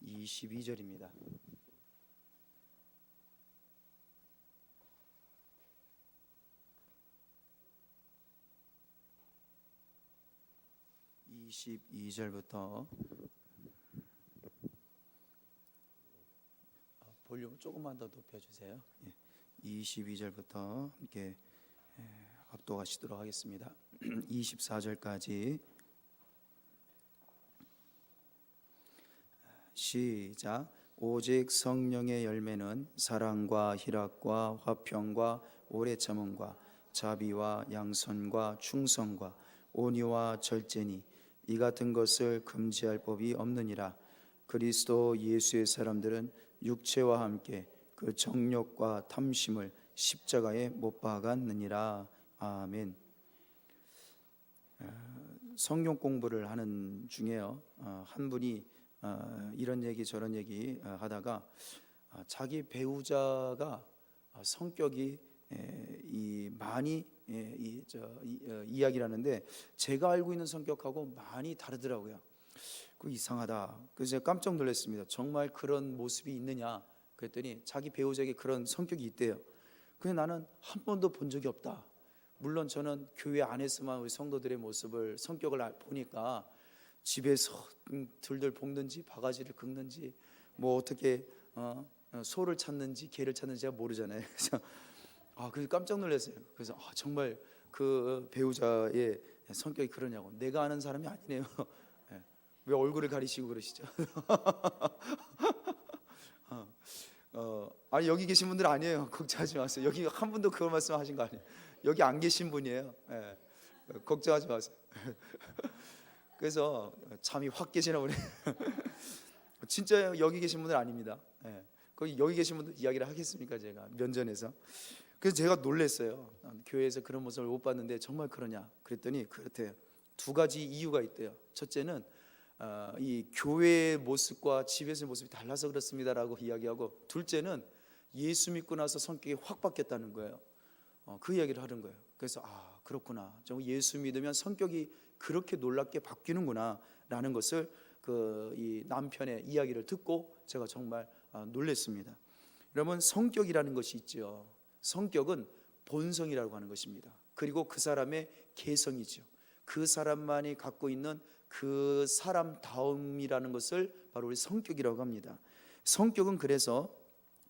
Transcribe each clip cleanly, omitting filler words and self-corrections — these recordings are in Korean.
22절입니다. 볼륨 조금만 더 높여주세요. 22절부터 이렇게 압도하시도록 하겠습니다. 24절까지 시작. 오직 성령의 열매는 사랑과 희락과 화평과 오래 참음과 자비와 양선과 충성과 온유와 절제니 이 같은 것을 금지할 법이 없느니라. 그리스도 예수의 사람들은 육체와 함께 그 정욕과 탐심을 십자가에 못 박았느니라. 아멘. 성경 공부를 하는 중에요, 한 분이 이런 얘기 저런 얘기 하다가 자기 배우자가 성격이 많이 이야기를 하는데 제가 알고 있는 성격하고 많이 다르더라고요. 그 이상하다. 그래서 제가 깜짝 놀랐습니다. 정말 그런 모습이 있느냐 그랬더니 자기 배우자에게 그런 성격이 있대요. 근데 나는 한 번도 본 적이 없다. 물론 저는 교회 안에서만 우리 성도들의 모습을 성격을 보니까 집에서 들들 볶는지 바가지를 긁는지 뭐 어떻게 소를 찾는지 개를 찾는지 제가 모르잖아요. 그래서 깜짝 놀랐어요. 그래서 정말 그 배우자의 성격이 그러냐고. 내가 아는 사람이 아니네요. 왜 얼굴을 가리시고 그러시죠? 아니 여기 계신 분들 아니에요. 걱정하지 마세요. 여기 한 분도 그런 말씀하신 거 아니에요. 여기 안 계신 분이에요. 걱정하지 마세요. 그래서 잠이 확 깨지나 보네. 진짜 여기 계신 분들 아닙니다. 거기 여기 계신 분들 이야기를 하겠습니까? 제가 면전에서. 그래서 제가 놀랐어요. 교회에서 그런 모습을 못 봤는데 정말 그러냐 그랬더니 그렇대요. 두 가지 이유가 있대요. 첫째는 이 교회의 모습과 집에서의 모습이 달라서 그렇습니다라고 이야기하고, 둘째는 예수 믿고 나서 성격이 확 바뀌었다는 거예요. 그 이야기를 하는 거예요. 그래서 그렇구나, 정말 예수 믿으면 성격이 그렇게 놀랍게 바뀌는구나 라는 것을 이 남편의 이야기를 듣고 제가 정말 놀랐습니다. 여러분, 성격이라는 것이 있죠. 성격은 본성이라고 하는 것입니다. 그리고 그 사람의 개성이죠. 그 사람만이 갖고 있는 그 사람다움이라는 것을 바로 우리 성격이라고 합니다. 성격은 그래서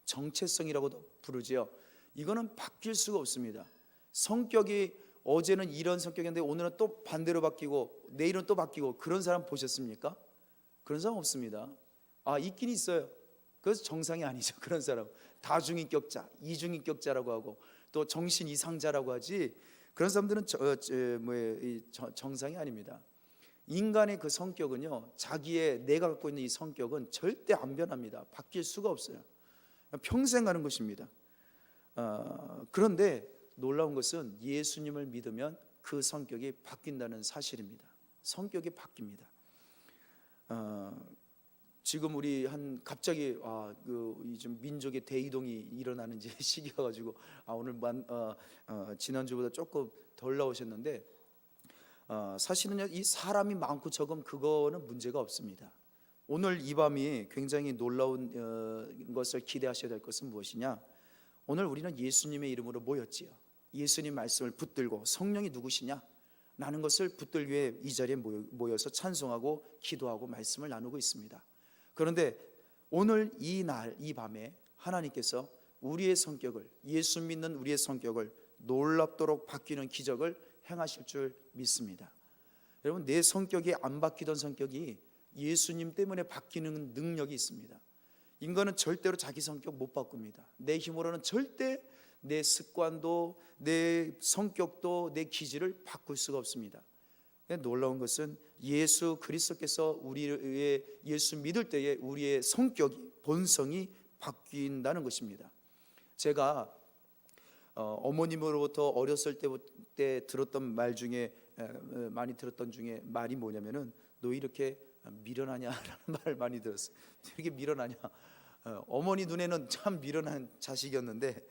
정체성이라고도 부르지요. 이거는 바뀔 수가 없습니다. 성격이 어제는 이런 성격이었는데 오늘은 또 반대로 바뀌고 내일은 또 바뀌고, 그런 사람 보셨습니까? 그런 사람 없습니다. 있긴 있어요. 그래서 정상이 아니죠. 그런 사람 다중인격자, 이중인격자라고 하고 또 정신 이상자라고 하지, 그런 사람들은 정상이 아닙니다. 인간의 그 성격은요, 내가 갖고 있는 이 성격은 절대 안 변합니다. 바뀔 수가 없어요. 평생 가는 것입니다. 그런데 놀라운 것은 예수님을 믿으면 그 성격이 바뀐다는 사실입니다. 성격이 바뀝니다. 지금 우리 갑자기 좀 민족의 대이동이 일어나는 시기가 가지고 오늘 지난주보다 조금 덜 나오셨는데, 사실은 이 사람이 많고 적음 그거는 문제가 없습니다. 오늘 이 밤이 굉장히 놀라운 것을 기대하셔야 될 것은 무엇이냐? 오늘 우리는 예수님의 이름으로 모였지요. 예수님 말씀을 붙들고 성령이 누구시냐? 라는 것을 붙들기 위해 이 자리에 모여서 찬송하고 기도하고 말씀을 나누고 있습니다. 그런데 오늘 이 밤에 하나님께서 우리의 성격을, 예수 믿는 우리의 성격을 놀랍도록 바뀌는 기적을 행하실 줄 믿습니다. 여러분, 내 성격이 안 바뀌던 성격이 예수님 때문에 바뀌는 능력이 있습니다. 인간은 절대로 자기 성격 못 바꿉니다. 내 힘으로는 절대 내 습관도 내 성격도 내 기질을 바꿀 수가 없습니다. 놀라운 것은 예수 그리스도께서 우리의 예수 믿을 때에 우리의 성격이, 본성이 바뀐다는 것입니다. 제가 어머님으로부터 어렸을 때 들었던 말 중에 많이 들었던 중에 말이 뭐냐면은, 너 이렇게 미련하냐라는 말을 많이 들었어요. 이렇게 미련하냐. 어머니 눈에는 참 미련한 자식이었는데,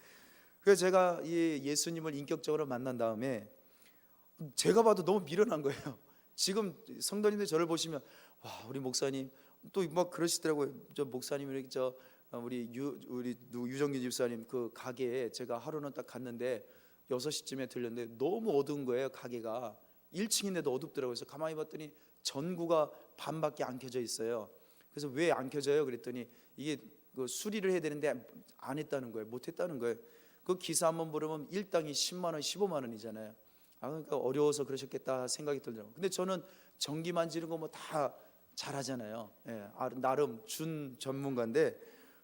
그래서 제가 예수님을 인격적으로 만난 다음에 제가 봐도 너무 미련한 거예요. 지금 성도님들 저를 보시면, 와, 우리 목사님 또 막 그러시더라고요. 저 목사님이 우리 유정규 집사님 그 가게에 제가 하루는 딱 갔는데 6시쯤에 들렸는데 너무 어두운 거예요. 가게가 1층인데도 어둡더라고요. 그래서 가만히 봤더니 전구가 반밖에 안 켜져 있어요. 그래서 왜 안 켜져요? 그랬더니 이게 그 수리를 해야 되는데 안 했다는 거예요. 못 했다는 거예요. 그 기사 한번 보려면 일당이 10만 원, 15만 원이잖아요. 그러니까 어려워서 그러셨겠다 생각이 들더라고요. 근데 저는 전기 만지는 거 뭐 다 잘하잖아요. 예, 나름 준 전문가인데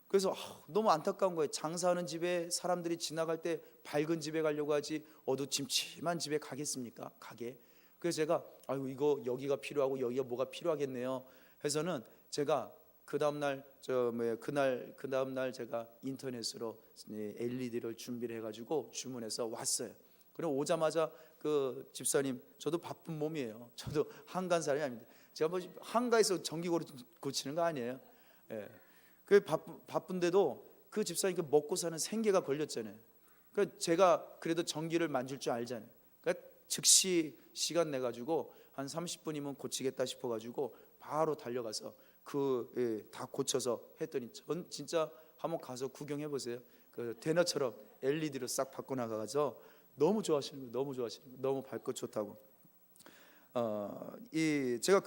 그래서 너무 안타까운 거예요. 장사하는 집에 사람들이 지나갈 때 밝은 집에 가려고 하지 어두침침한 집에 가겠습니까? 가게. 그래서 제가 아이고 이거 여기가 필요하고 여기가 뭐가 필요하겠네요. 해서는 제가 그 다음 날 그 다음 날 제가 인터넷으로 LED를 준비를 해가지고 주문해서 왔어요. 그리고 오자마자 그 집사님, 저도 바쁜 몸이에요. 저도 한가한 사람이 아닙니다. 제가 뭐 한가해서 전기고를 고치는 거 아니에요. 예. 그 바쁜데도 그 집사님 그 먹고 사는 생계가 걸렸잖아요. 그러니까 제가 그래도 전기를 만질 줄 알잖아요. 그러니까 즉시 시간 내 가지고 한 30분이면 고치겠다 싶어 가지고 바로 달려가서 다 고쳐서 했더니 전 진짜 한번 가서 구경해 보세요. 그 대낮처럼 LED로 싹 바꿔 나가서 너무 좋아하시는 거예요. 너무 좋아하시는 거예요. 너무 밝고 좋다고. 제가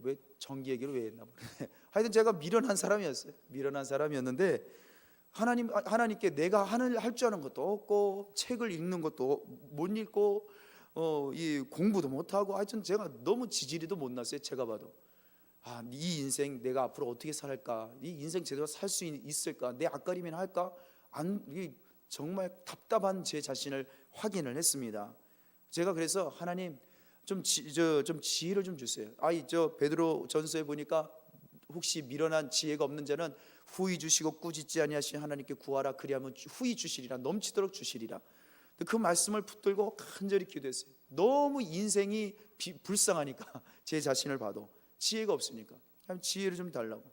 왜 전기 얘기를 왜 했나 모르겠네. 하여튼 제가 미련한 사람이었어요. 미련한 사람이었는데 하나님께 내가 할 줄 아는 것도 없고 책을 읽는 것도 못 읽고 이 공부도 못 하고 하여튼 제가 너무 지지리도 못 났어요. 제가 봐도 이 인생 내가 앞으로 어떻게 살까? 이 인생 제대로 살 수 있을까? 내 앞가림이나 할까? 정말 답답한 제 자신을 확인을 했습니다. 제가 그래서 하나님 좀 지혜를 좀 주세요. 베드로 전서에 보니까 혹시 미련한 지혜가 없는 자는 후히 주시고 꾸짖지 아니하시니 하나님께 구하라 그리하면 후히 주시리라 넘치도록 주시리라. 그 말씀을 붙들고 간절히 기도했어요. 너무 인생이 불쌍하니까 제 자신을 봐도 지혜가 없으니까 지혜를 좀 달라고.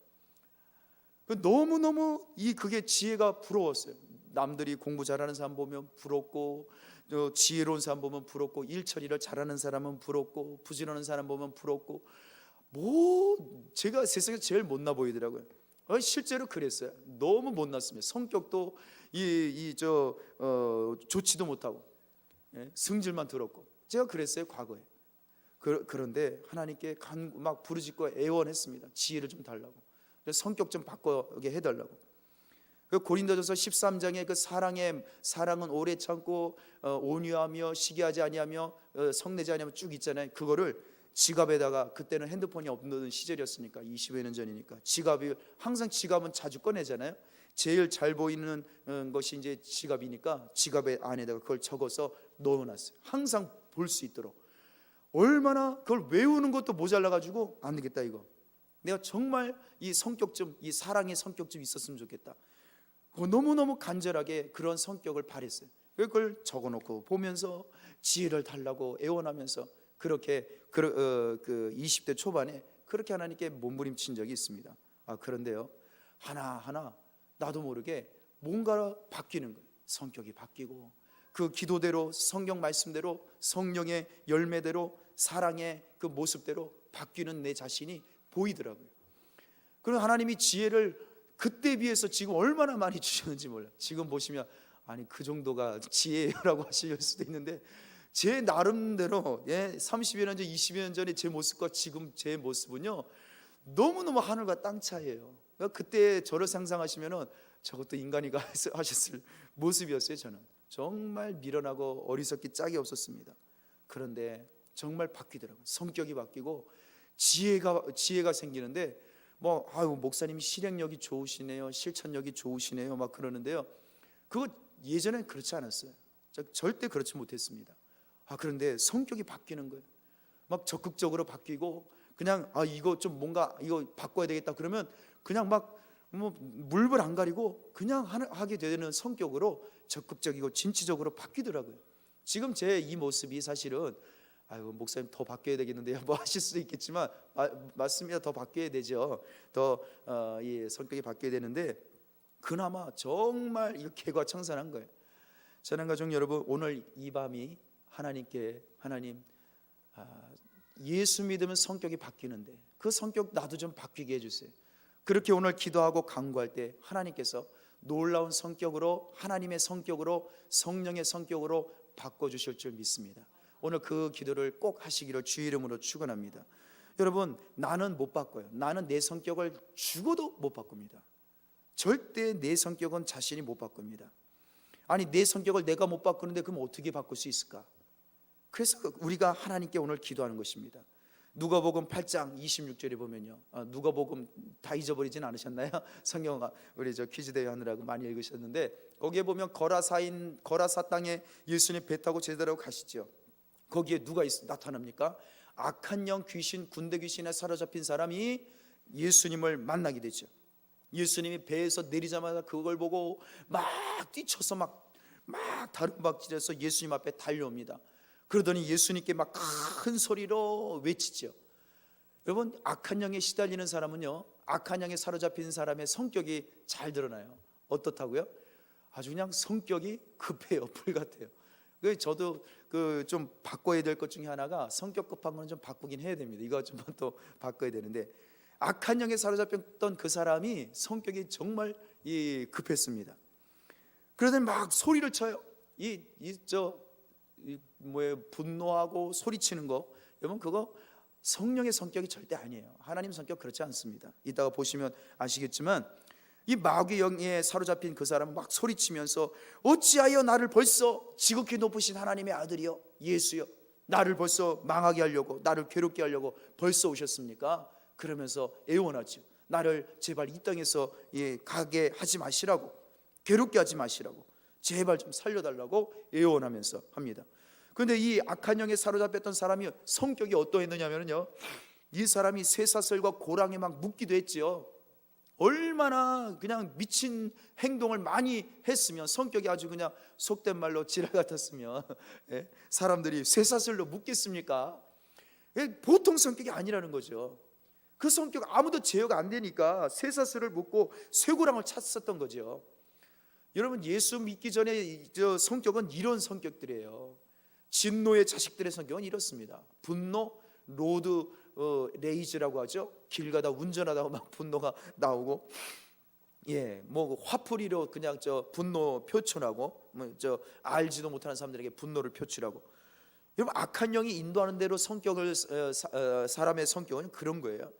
너무너무 그게 지혜가 부러웠어요. 남들이 공부 잘하는 사람 보면 부럽고 지혜로운 사람 보면 부럽고 일처리를 잘하는 사람은 부럽고 부지런한 사람 보면 부럽고 제가 세상에서 제일 못나 보이더라고요. 실제로 그랬어요. 너무 못났습니다. 성격도 좋지도 못하고 승질만 들었고 제가 그랬어요 과거에. 그런데 하나님께 막 부르짖고 애원했습니다. 지혜를 좀 달라고, 성격 좀 바꾸게 해달라고. 고린도전서 13장에 그 사랑은 오래 참고 온유하며 시기하지 아니하며 성내지 아니하며 쭉 있잖아요. 그거를 지갑에다가, 그때는 핸드폰이 없는 시절이었으니까 20여 년 전이니까 항상 지갑은 자주 꺼내잖아요. 제일 잘 보이는 것이 이제 지갑이니까 지갑의 안에다가 그걸 적어서 넣어놨어요. 항상 볼 수 있도록. 얼마나 그걸 외우는 것도 모자라 가지고 안 되겠다 이거. 내가 정말 이 사랑의 성격 좀 있었으면 좋겠다. 너무너무 간절하게 그런 성격을 바랬어요. 그걸 적어놓고 보면서 지혜를 달라고 애원하면서 그렇게 20대 초반에 그렇게 하나님께 몸부림친 적이 있습니다. 그런데요, 하나하나 나도 모르게 뭔가 바뀌는 거예요. 성격이 바뀌고 그 기도대로, 성경 말씀대로, 성령의 열매대로, 사랑의 그 모습대로 바뀌는 내 자신이 보이더라고요. 그럼 하나님이 지혜를 그때 비해서 지금 얼마나 많이 주셨는지 몰라요. 지금 보시면 그 정도가 지혜라고 하실 수도 있는데 제 나름대로 30여 년 전, 20여 년 전에 제 모습과 지금 제 모습은요 너무너무 하늘과 땅 차이예요. 그러니까 그때 저를 상상하시면은 저것도 인간이가 하셨을 모습이었어요. 저는 정말 미련하고 어리석기 짝이 없었습니다. 그런데 정말 바뀌더라고요. 성격이 바뀌고 지혜가 생기는데 목사님이 실행력이 좋으시네요, 실천력이 좋으시네요 막 그러는데요, 그거 예전엔 그렇지 않았어요. 절대 그렇지 못했습니다. 그런데 성격이 바뀌는 거예요. 막 적극적으로 바뀌고 그냥 이거 좀 뭔가 이거 바꿔야 되겠다 그러면 그냥 막 물불 안 가리고 그냥 하게 되는 성격으로 적극적이고 진취적으로 바뀌더라고요. 지금 제 이 모습이 사실은 목사님 더 바뀌어야 되겠는데요 뭐 하실 수도 있겠지만 맞습니다. 더 바뀌어야 되죠. 더 성격이 바뀌어야 되는데 그나마 정말 이거 개과천선한 거예요. 사랑가족 여러분, 오늘 이 밤이 하나님 예수 믿으면 성격이 바뀌는데 그 성격 나도 좀 바뀌게 해주세요. 그렇게 오늘 기도하고 간구할 때 하나님께서 놀라운 성격으로, 하나님의 성격으로, 성령의 성격으로 바꿔주실 줄 믿습니다. 오늘 그 기도를 꼭 하시기를 주의 이름으로 축원합니다. 여러분, 나는 못 바꿔요. 나는 내 성격을 죽어도 못 바꿉니다. 절대 내 성격은 자신이 못 바꿉니다. 아니, 내 성격을 내가 못 바꾸는데 그럼 어떻게 바꿀 수 있을까? 그래서 우리가 하나님께 오늘 기도하는 것입니다. 누가복음 8장 26절에 보면요, 누가복음 다 잊어버리진 않으셨나요? 성경가 우리 저 퀴즈 대회 하느라고 많이 읽으셨는데, 거기에 보면 거라사 땅에 예수님 배 타고 제자들하고 가시죠. 거기에 누가 나타납니까? 악한 영 귀신, 군대 귀신에 사로잡힌 사람이 예수님을 만나게 되죠. 예수님이 배에서 내리자마자 그걸 보고 막 뛰쳐서 막 다름박질해서 예수님 앞에 달려옵니다. 그러더니 예수님께 막 큰 소리로 외치죠. 여러분, 악한 영에 시달리는 사람은요, 악한 영에 사로잡힌 사람의 성격이 잘 드러나요. 어떻다고요? 아주 그냥 성격이 급해요. 불 같아요. 저도 좀 바꿔야 될 것 중에 하나가, 성격 급한 건 좀 바꾸긴 해야 됩니다. 이거 좀 또 바꿔야 되는데, 악한 영에 사로잡혔던 그 사람이 성격이 정말 급했습니다. 그러더니 막 소리를 쳐요. 분노하고 소리치는 거, 여러분, 그거 성령의 성격이 절대 아니에요. 하나님 성격 그렇지 않습니다. 이따가 보시면 아시겠지만, 이 마귀 영에 사로잡힌 그 사람은 막 소리치면서 어찌하여 나를 벌써 지극히 높으신 하나님의 아들이여 예수여, 나를 벌써 망하게 하려고, 나를 괴롭게 하려고 벌써 오셨습니까? 그러면서 애원하죠. 나를 제발 이 땅에서 가게 하지 마시라고, 괴롭게 하지 마시라고, 제발 좀 살려달라고 애원하면서 합니다. 그런데 이 악한 영에 사로잡혔던 사람이 성격이 어떠했느냐면요, 이 사람이 쇠사슬과 고랑에 막 묶기도 했지요. 얼마나 그냥 미친 행동을 많이 했으면, 성격이 아주 그냥 속된 말로 지랄 같았으면 사람들이 쇠사슬로 묶겠습니까? 보통 성격이 아니라는 거죠. 그 성격 아무도 제어가 안 되니까 쇠사슬을 묶고 쇠고랑을 찼었던 거죠. 여러분, 예수 믿기 전에 성격은 이런 성격들이에요. 진노의 자식들의 성격은 이렇습니다. 분노, 로드 레이즈라고 하죠. 길 가다 운전하다가 막 분노가 나오고, 화풀이로 그냥 분노 표출하고, 알지도 못하는 사람들에게 분노를 표출하고. 여러분, 악한 영이 인도하는 대로 성격을 사람의 성격은 그런 거예요.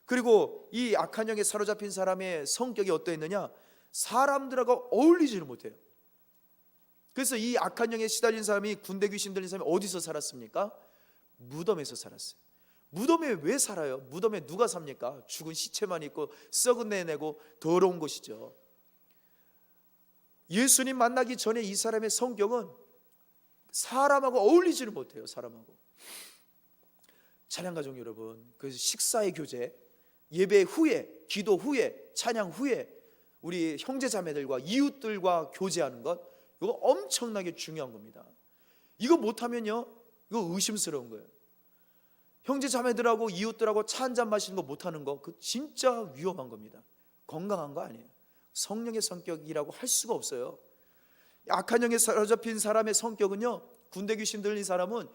그리고 이 악한 영에 사로잡힌 사람의 성격이 어떠했느냐? 사람들하고 어울리지를 못해요. 그래서 이 악한 영에 시달린 사람이, 군대 귀신 들린 사람이 어디서 살았습니까? 무덤에서 살았어요. 무덤에 왜 살아요? 무덤에 누가 삽니까? 죽은 시체만 있고 썩은 내 내고 더러운 곳이죠. 예수님 만나기 전에 이 사람의 성격은 사람하고 어울리지를 못해요. 사람하고. 찬양가족 여러분, 그래서 식사의 교제, 예배 후에, 기도 후에, 찬양 후에 우리 형제 자매들과 이웃들과 교제하는 것, 이거 엄청나게 중요한 겁니다. 이거 못하면요, 이거 의심스러운 거예요. 형제 자매들하고 이웃들하고 차 한잔 마시는 거 못하는 거, 그 진짜 위험한 겁니다. 건강한 거 아니에요. 성령의 성격이라고 할 수가 없어요. 악한 영에 사로잡힌 사람의 성격은요, 군대 귀신 들린 사람은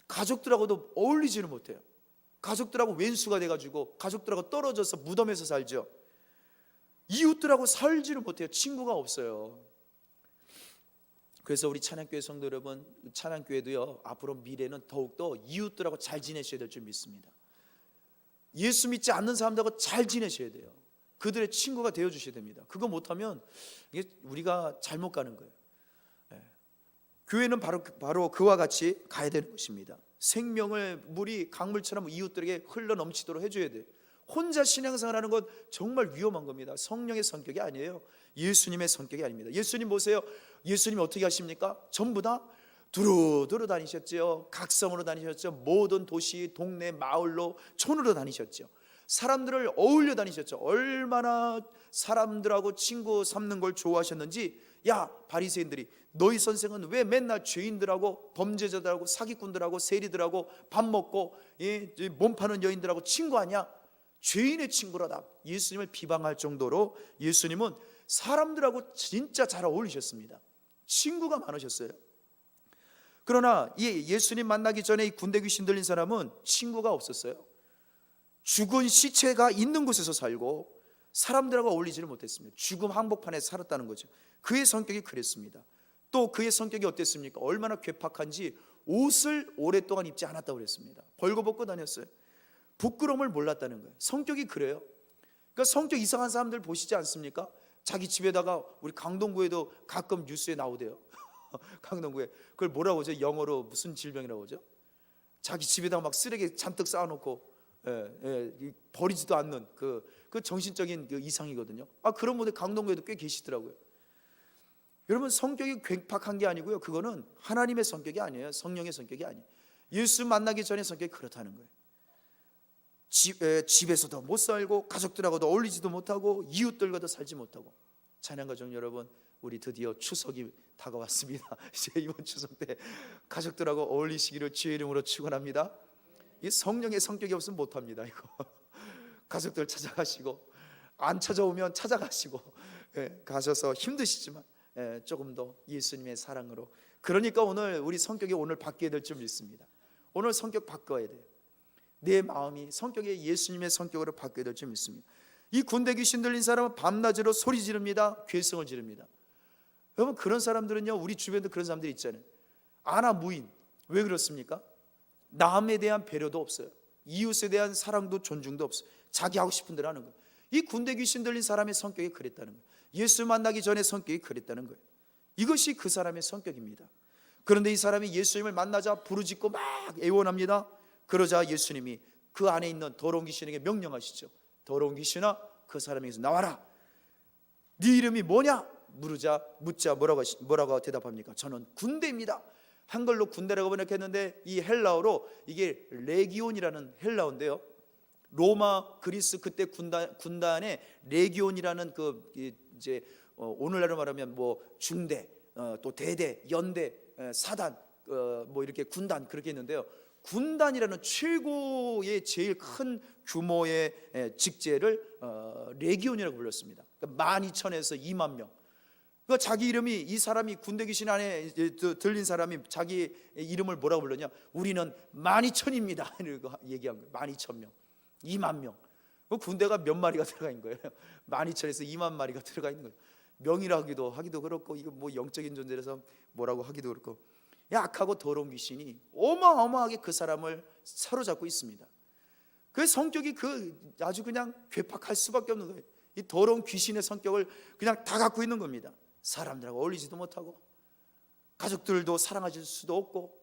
가족들하고도 어울리지를 못해요. 가족들하고 왼수가 돼가지고 가족들하고 떨어져서 무덤에서 살죠. 이웃들하고 살지를 못해요. 친구가 없어요. 그래서 우리 찬양교회 성도 여러분, 찬양교회도요, 앞으로 미래는 더욱더 이웃들하고 잘 지내셔야 될 줄 믿습니다. 예수 믿지 않는 사람들하고 잘 지내셔야 돼요. 그들의 친구가 되어주셔야 됩니다. 그거 못하면 이게 우리가 잘못 가는 거예요. 교회는 바로 그와 같이 가야 되는 것입니다. 생명을 물이 강물처럼 이웃들에게 흘러 넘치도록 해줘야 돼요. 혼자 신앙생활하는 건 정말 위험한 겁니다. 성령의 성격이 아니에요. 예수님의 성격이 아닙니다. 예수님 보세요. 예수님이 어떻게 하십니까? 전부 다 두루두루 다니셨죠. 각성으로 다니셨죠. 모든 도시, 동네, 마을로, 촌으로 다니셨죠. 사람들을 어울려 다니셨죠. 얼마나 사람들하고 친구 삼는 걸 좋아하셨는지, 야 바리새인들이, 너희 선생은 왜 맨날 죄인들하고 범죄자들하고 사기꾼들하고 세리들하고 밥 먹고 몸 파는 여인들하고 친구하냐? 죄인의 친구라다. 예수님을 비방할 정도로 예수님은 사람들하고 진짜 잘 어울리셨습니다. 친구가 많으셨어요. 그러나 이 예수님 만나기 전에 이 군대 귀신 들린 사람은 친구가 없었어요. 죽은 시체가 있는 곳에서 살고 사람들하고 어울리지를 못했습니다. 죽음 한복판에 살았다는 거죠. 그의 성격이 그랬습니다. 또 그의 성격이 어땠습니까? 얼마나 괴팍한지 옷을 오랫동안 입지 않았다고 그랬습니다. 벌거벗고 다녔어요. 부끄러움을 몰랐다는 거예요. 성격이 그래요. 그러니까 성격 이상한 사람들 보시지 않습니까? 자기 집에다가, 우리 강동구에도 가끔 뉴스에 나오대요. 강동구에 그걸 뭐라고 하죠? 영어로 무슨 질병이라고 하죠? 자기 집에다가 막 쓰레기 잔뜩 쌓아놓고 버리지도 않는 그 정신적인 그 이상이거든요. 그런 분들 강동구에도 꽤 계시더라고요. 여러분, 성격이 괴팍한 게 아니고요, 그거는 하나님의 성격이 아니에요. 성령의 성격이 아니에요. 예수 만나기 전에 성격이 그렇다는 거예요. 집에서도 못 살고 가족들하고도 어울리지도 못하고 이웃들과도 살지 못하고. 찬양가족 여러분, 우리 드디어 추석이 다가왔습니다. 이제 이번 추석 때 가족들하고 어울리시기를 주의 이름으로 축원합니다. 이 성령의 성격이 없으면 못합니다. 이거 가족들 찾아가시고, 안 찾아오면 찾아가시고, 가셔서 힘드시지만 조금 더 예수님의 사랑으로. 그러니까 오늘 우리 성격이 오늘 바뀌어야 될 줄 믿습니다. 오늘 성격 바꿔야 돼요. 내 마음이 성격이 예수님의 성격으로 바뀌어야 될 줄 믿습니다. 이 군대 귀신 들린 사람은 밤낮으로 소리 지릅니다. 괴성을 지릅니다. 여러분, 그런 사람들은요, 우리 주변에도 그런 사람들이 있잖아요. 아나무인. 왜 그렇습니까? 남에 대한 배려도 없어요. 이웃에 대한 사랑도 존중도 없어요. 자기 하고 싶은 대로 하는 거예요. 이 군대 귀신 들린 사람의 성격이 그랬다는 거예요. 예수 만나기 전에 성격이 그랬다는 거예요. 이것이 그 사람의 성격입니다. 그런데 이 사람이 예수님을 만나자 부르짖고 막 애원합니다. 그러자 예수님이 그 안에 있는 더러운 귀신에게 명령하시죠. 더러운 귀신아, 그 사람에게서 나와라. 네 이름이 뭐냐? 묻자 뭐라고 대답합니까? 저는 군대입니다. 한글로 군대라고 번역했는데 이 헬라어로 이게 레기온이라는 헬라어인데요, 로마, 그리스 그때 군단에 레기온이라는 이제 오늘날로 말하면 뭐 중대, 또 대대, 연대, 사단, 뭐 이렇게 군단 그렇게 있는데요. 군단이라는 최고의 제일 큰 규모의 직제를 레기온이라고 불렀습니다. 그러니까 12,000에서 2만 명. 그 자기 이름이, 이 사람이 군대 귀신 안에 들린 사람이 자기 이름을 뭐라고 불렀냐? 우리는 12,000입니다. 이렇게 얘기한 거예요. 12,000명, 2만 명. 그 군대가 몇 마리가 들어가 있는 거예요? 12,000에서 2만 마리가 들어가 있는 거예요. 명이라 하기도 그렇고, 이거 뭐 영적인 존재라서 뭐라고 하기도 그렇고, 약하고 더러운 귀신이 어마어마하게 그 사람을 사로잡고 있습니다. 그 성격이 아주 그냥 괴팍할 수밖에 없는 거예요. 이 더러운 귀신의 성격을 그냥 다 갖고 있는 겁니다. 사람들하고 어울리지도 못하고, 가족들도 사랑하실 수도 없고,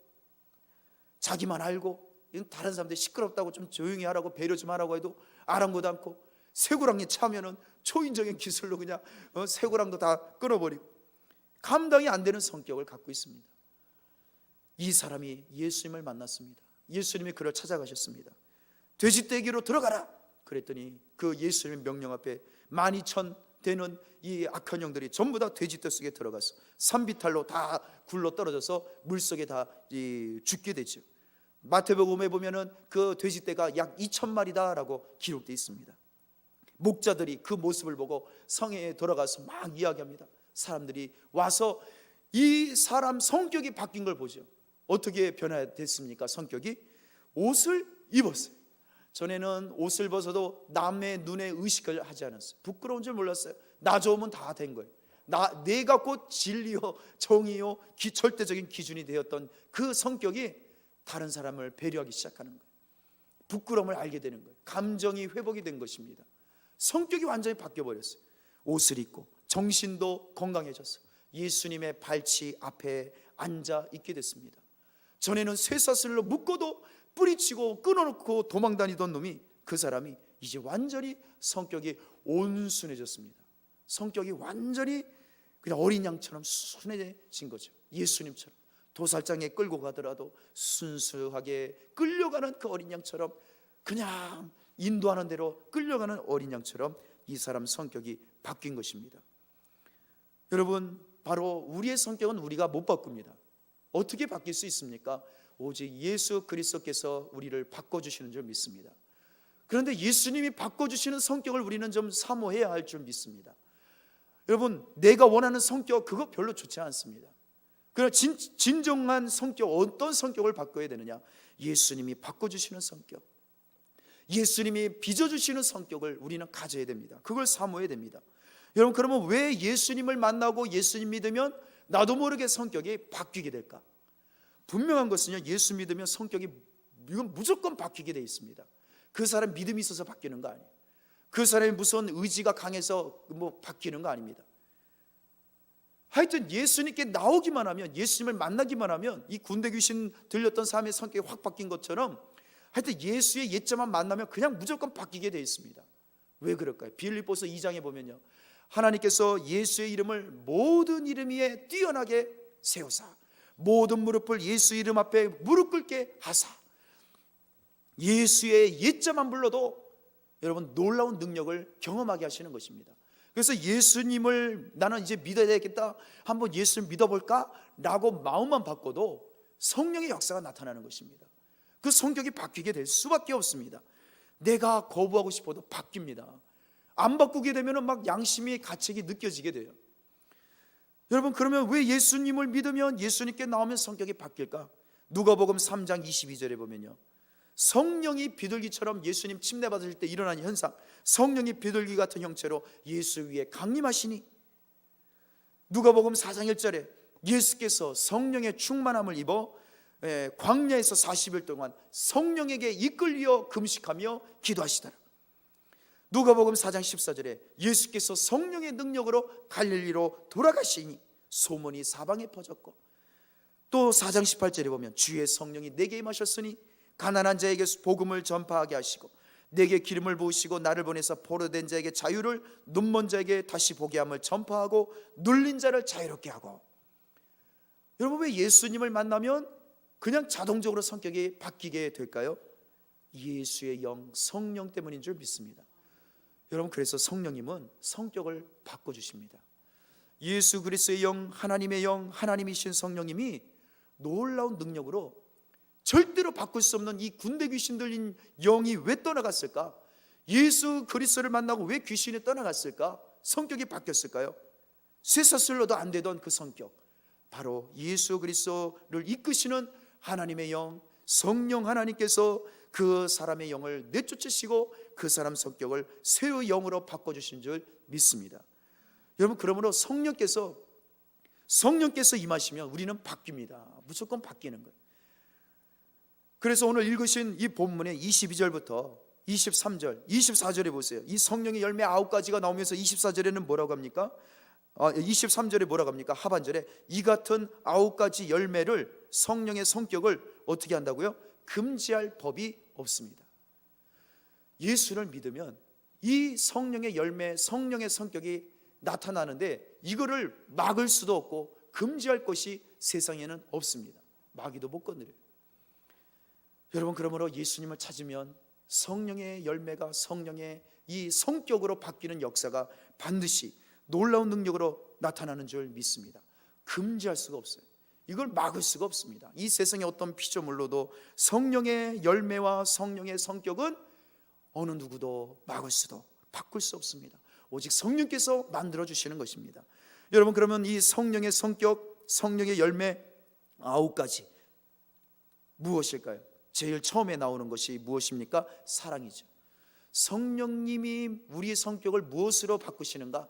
자기만 알고, 다른 사람들이 시끄럽다고 좀 조용히 하라고, 배려 좀 하라고 해도 아랑곳 않고, 쇠고랑에 차면은 초인적인 기술로 그냥 쇠고랑도 다 끊어버리고, 감당이 안 되는 성격을 갖고 있습니다. 이 사람이 예수님을 만났습니다. 예수님이 그를 찾아가셨습니다. 돼지떼기로 들어가라 그랬더니 그 예수님의 명령 앞에 12,000 되는 이 악한 영들이 전부 다 돼지떼 속에 들어가서 산비탈로 다 굴러 떨어져서 물속에 다 죽게 되죠. 마태복음에 보면은 그 돼지떼가 약 2,000마리다라고 기록되어 있습니다. 목자들이 그 모습을 보고 성에 들어가서 막 이야기합니다. 사람들이 와서 이 사람 성격이 바뀐 걸 보죠. 어떻게 변화됐습니까? 성격이 옷을 입었어요. 전에는 옷을 벗어도 남의 눈에 의식을 하지 않았어요. 부끄러운 줄 몰랐어요. 나 좋으면 다 된 거예요. 내가 곧 진리요 정의요 절대적인 기준이 되었던 그 성격이 다른 사람을 배려하기 시작하는 거예요. 부끄러움을 알게 되는 거예요. 감정이 회복이 된 것입니다. 성격이 완전히 바뀌어버렸어요. 옷을 입고 정신도 건강해졌어요. 예수님의 발치 앞에 앉아 있게 됐습니다. 전에는 쇠사슬로 묶어도 뿌리치고 끊어놓고 도망다니던 놈이, 그 사람이 이제 완전히 성격이 온순해졌습니다. 성격이 완전히 그냥 어린 양처럼 순해진 거죠. 예수님처럼 도살장에 끌고 가더라도 순수하게 끌려가는 그 어린 양처럼, 그냥 인도하는 대로 끌려가는 어린 양처럼 이 사람 성격이 바뀐 것입니다. 여러분, 바로 우리의 성격은 우리가 못 바꿉니다. 어떻게 바뀔 수 있습니까? 오직 예수 그리스도께서 우리를 바꿔주시는 줄 믿습니다. 그런데 예수님이 바꿔주시는 성격을 우리는 좀 사모해야 할 줄 믿습니다. 여러분, 내가 원하는 성격, 그거 별로 좋지 않습니다. 그러나 진정한 성격, 어떤 성격을 바꿔야 되느냐? 예수님이 바꿔주시는 성격, 예수님이 빚어주시는 성격을 우리는 가져야 됩니다. 그걸 사모해야 됩니다. 여러분, 그러면 왜 예수님을 만나고 예수님 믿으면 나도 모르게 성격이 바뀌게 될까? 분명한 것은요, 예수 믿으면 성격이 이건 무조건 바뀌게 돼 있습니다. 그 사람 믿음이 있어서 바뀌는 거 아니에요. 그 사람이 무슨 의지가 강해서 바뀌는 거 아닙니다. 하여튼 예수님께 나오기만 하면, 예수님을 만나기만 하면 이 군대 귀신 들렸던 사람의 성격이 확 바뀐 것처럼 하여튼 예수의 옛자만 만나면 그냥 무조건 바뀌게 돼 있습니다. 왜 그럴까요? 빌립보서 2장에 보면요, 하나님께서 예수의 이름을 모든 이름 위에 뛰어나게 세우사 모든 무릎을 예수 이름 앞에 무릎 꿇게 하사, 예수의 옛자만 불러도 여러분 놀라운 능력을 경험하게 하시는 것입니다. 그래서 예수님을 나는 이제 믿어야 되겠다, 한번 예수를 믿어볼까? 라고 마음만 바꿔도 성령의 역사가 나타나는 것입니다. 그 성격이 바뀌게 될 수밖에 없습니다. 내가 거부하고 싶어도 바뀝니다. 안 바꾸게 되면 막 양심의 가책이 느껴지게 돼요. 여러분, 그러면 왜 예수님을 믿으면, 예수님께 나오면 성격이 바뀔까? 누가복음 3장 22절에 보면요, 성령이 비둘기처럼 예수님 침례 받으실 때 일어나는 현상, 성령이 비둘기 같은 형체로 예수 위에 강림하시니, 누가복음 4장 1절에 예수께서 성령의 충만함을 입어 광야에서 40일 동안 성령에게 이끌려 금식하며 기도하시더라. 누가복음 4장 14절에 예수께서 성령의 능력으로 갈릴리로 돌아가시니 소문이 사방에 퍼졌고, 또 4장 18절에 보면 주의 성령이 내게 임하셨으니 가난한 자에게 복음을 전파하게 하시고 내게 기름을 부으시고 나를 보내서 포로된 자에게 자유를, 눈먼 자에게 다시 보게 함을 전파하고 눌린 자를 자유롭게 하고. 여러분, 왜 예수님을 만나면 그냥 자동적으로 성격이 바뀌게 될까요? 예수의 영, 성령 때문인 줄 믿습니다. 여러분, 그래서 성령님은 성격을 바꿔주십니다. 예수 그리스도의 영, 하나님의 영, 하나님이신 성령님이 놀라운 능력으로 절대로 바꿀 수 없는 이 군대 귀신 들린 영이 왜 떠나갔을까? 예수 그리스도를 만나고 왜 귀신이 떠나갔을까? 성격이 바뀌었을까요? 쇠사슬로도 안 되던 그 성격, 바로 예수 그리스도를 이끄시는 하나님의 영, 성령 하나님께서 그 사람의 영을 내쫓으시고 그 사람 성격을 새의 영으로 바꿔주신 줄 믿습니다. 여러분, 그러므로 성령께서 임하시면 우리는 바뀝니다. 무조건 바뀌는 거예요. 그래서 오늘 읽으신 이 본문의 22절부터 23절, 24절에 보세요. 이 성령의 열매 9가지가 나오면서 24절에는 뭐라고 합니까? 23절에 뭐라고 합니까? 하반절에 이 같은 9가지 열매를, 성령의 성격을 어떻게 한다고요? 금지할 법이 없습니다. 예수를 믿으면 이 성령의 열매, 성령의 성격이 나타나는데 이거를 막을 수도 없고 금지할 것이 세상에는 없습니다. 마귀도 못 건드려요. 여러분, 그러므로 예수님을 찾으면 성령의 열매가, 성령의 이 성격으로 바뀌는 역사가 반드시 놀라운 능력으로 나타나는 줄 믿습니다. 금지할 수가 없어요. 이걸 막을 수가 없습니다. 이 세상의 어떤 피조물로도 성령의 열매와 성령의 성격은 어느 누구도 막을 수도 바꿀 수 없습니다. 오직 성령께서 만들어주시는 것입니다. 여러분, 그러면 이 성령의 성격, 성령의 열매 9가지 무엇일까요? 제일 처음에 나오는 것이 무엇입니까? 사랑이죠. 성령님이 우리의 성격을 무엇으로 바꾸시는가?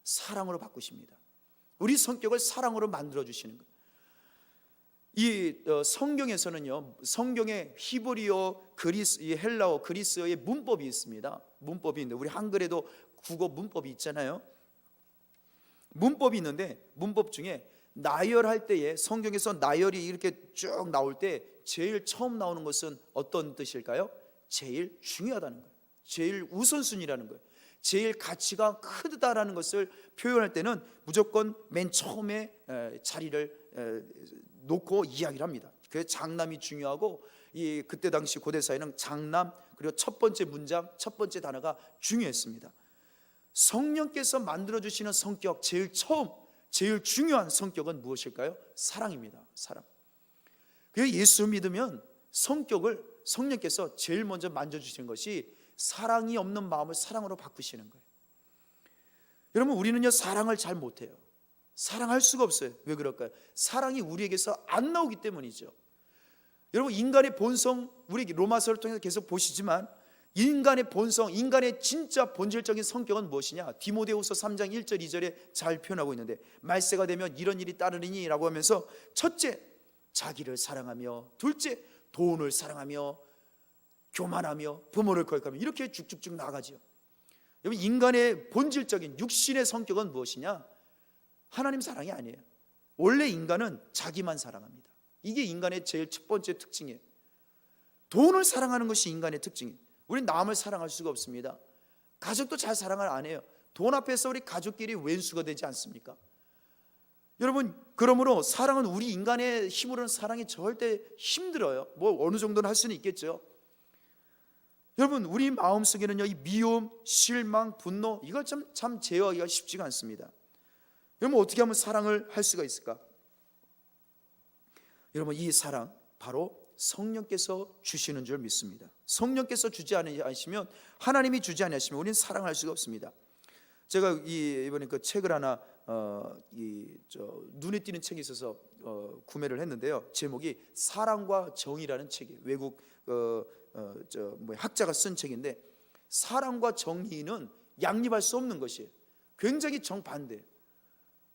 사랑으로 바꾸십니다. 우리 성격을 사랑으로 만들어주시는 거예요. 이 성경에서는요, 성경의 히브리어, 헬라어, 그리스어의 문법이 있습니다. 문법이 있는데 우리 한글에도 국어 문법이 있잖아요. 문법이 있는데 문법 중에 나열할 때에, 성경에서 나열이 이렇게 쭉 나올 때 제일 처음 나오는 것은 어떤 뜻일까요? 제일 중요하다는 거예요. 제일 우선순위라는 거예요. 제일 가치가 크다라는 것을 표현할 때는 무조건 맨 처음에 자리를 놓고 이야기를 합니다. 그래서 장남이 중요하고, 그때 당시 고대 사회는 장남, 그리고 첫 번째 문장, 첫 번째 단어가 중요했습니다. 성령께서 만들어주시는 성격, 제일 처음, 제일 중요한 성격은 무엇일까요? 사랑입니다. 사랑. 그래서 예수 믿으면 성격을 성령께서 제일 먼저 만져주시는 것이 사랑이 없는 마음을 사랑으로 바꾸시는 거예요. 여러분, 우리는요 사랑을 잘 못해요. 사랑할 수가 없어요. 왜 그럴까요? 사랑이 우리에게서 안 나오기 때문이죠. 여러분, 인간의 본성, 우리 로마서를 통해서 계속 보시지만 인간의 본성, 인간의 진짜 본질적인 성격은 무엇이냐? 디모데후서 3장 1절 2절에 잘 표현하고 있는데, 말세가 되면 이런 일이 따르리니 라고 하면서, 첫째, 자기를 사랑하며, 둘째, 돈을 사랑하며, 교만하며, 부모를 거역하며, 이렇게 쭉쭉쭉 나가죠. 여러분, 인간의 본질적인 육신의 성격은 무엇이냐? 하나님 사랑이 아니에요. 원래 인간은 자기만 사랑합니다. 이게 인간의 제일 첫 번째 특징이에요. 돈을 사랑하는 것이 인간의 특징이에요. 우리는 남을 사랑할 수가 없습니다. 가족도 잘 사랑을 안 해요. 돈 앞에서 우리 가족끼리 왼수가 되지 않습니까? 여러분, 그러므로 사랑은 우리 인간의 힘으로는 사랑이 절대 힘들어요. 뭐 어느 정도는 할 수는 있겠죠. 여러분, 우리 마음속에는요, 이 미움, 실망, 분노, 이걸 참 제어하기가 쉽지가 않습니다. 여러분, 어떻게 하면 사랑을 할 수가 있을까? 여러분, 이 사랑 바로 성령께서 주시는 줄 믿습니다. 성령께서 주지 않으시면, 하나님이 주지 않으시면 우리는 사랑할 수가 없습니다. 제가 이번에 그 책을 하나 눈에 띄는 책이 있어서 구매를 했는데요. 제목이 사랑과 정의라는 책이에요. 외국 학자가 쓴 책인데, 사랑과 정의는 양립할 수 없는 것이에요. 굉장히 정반대.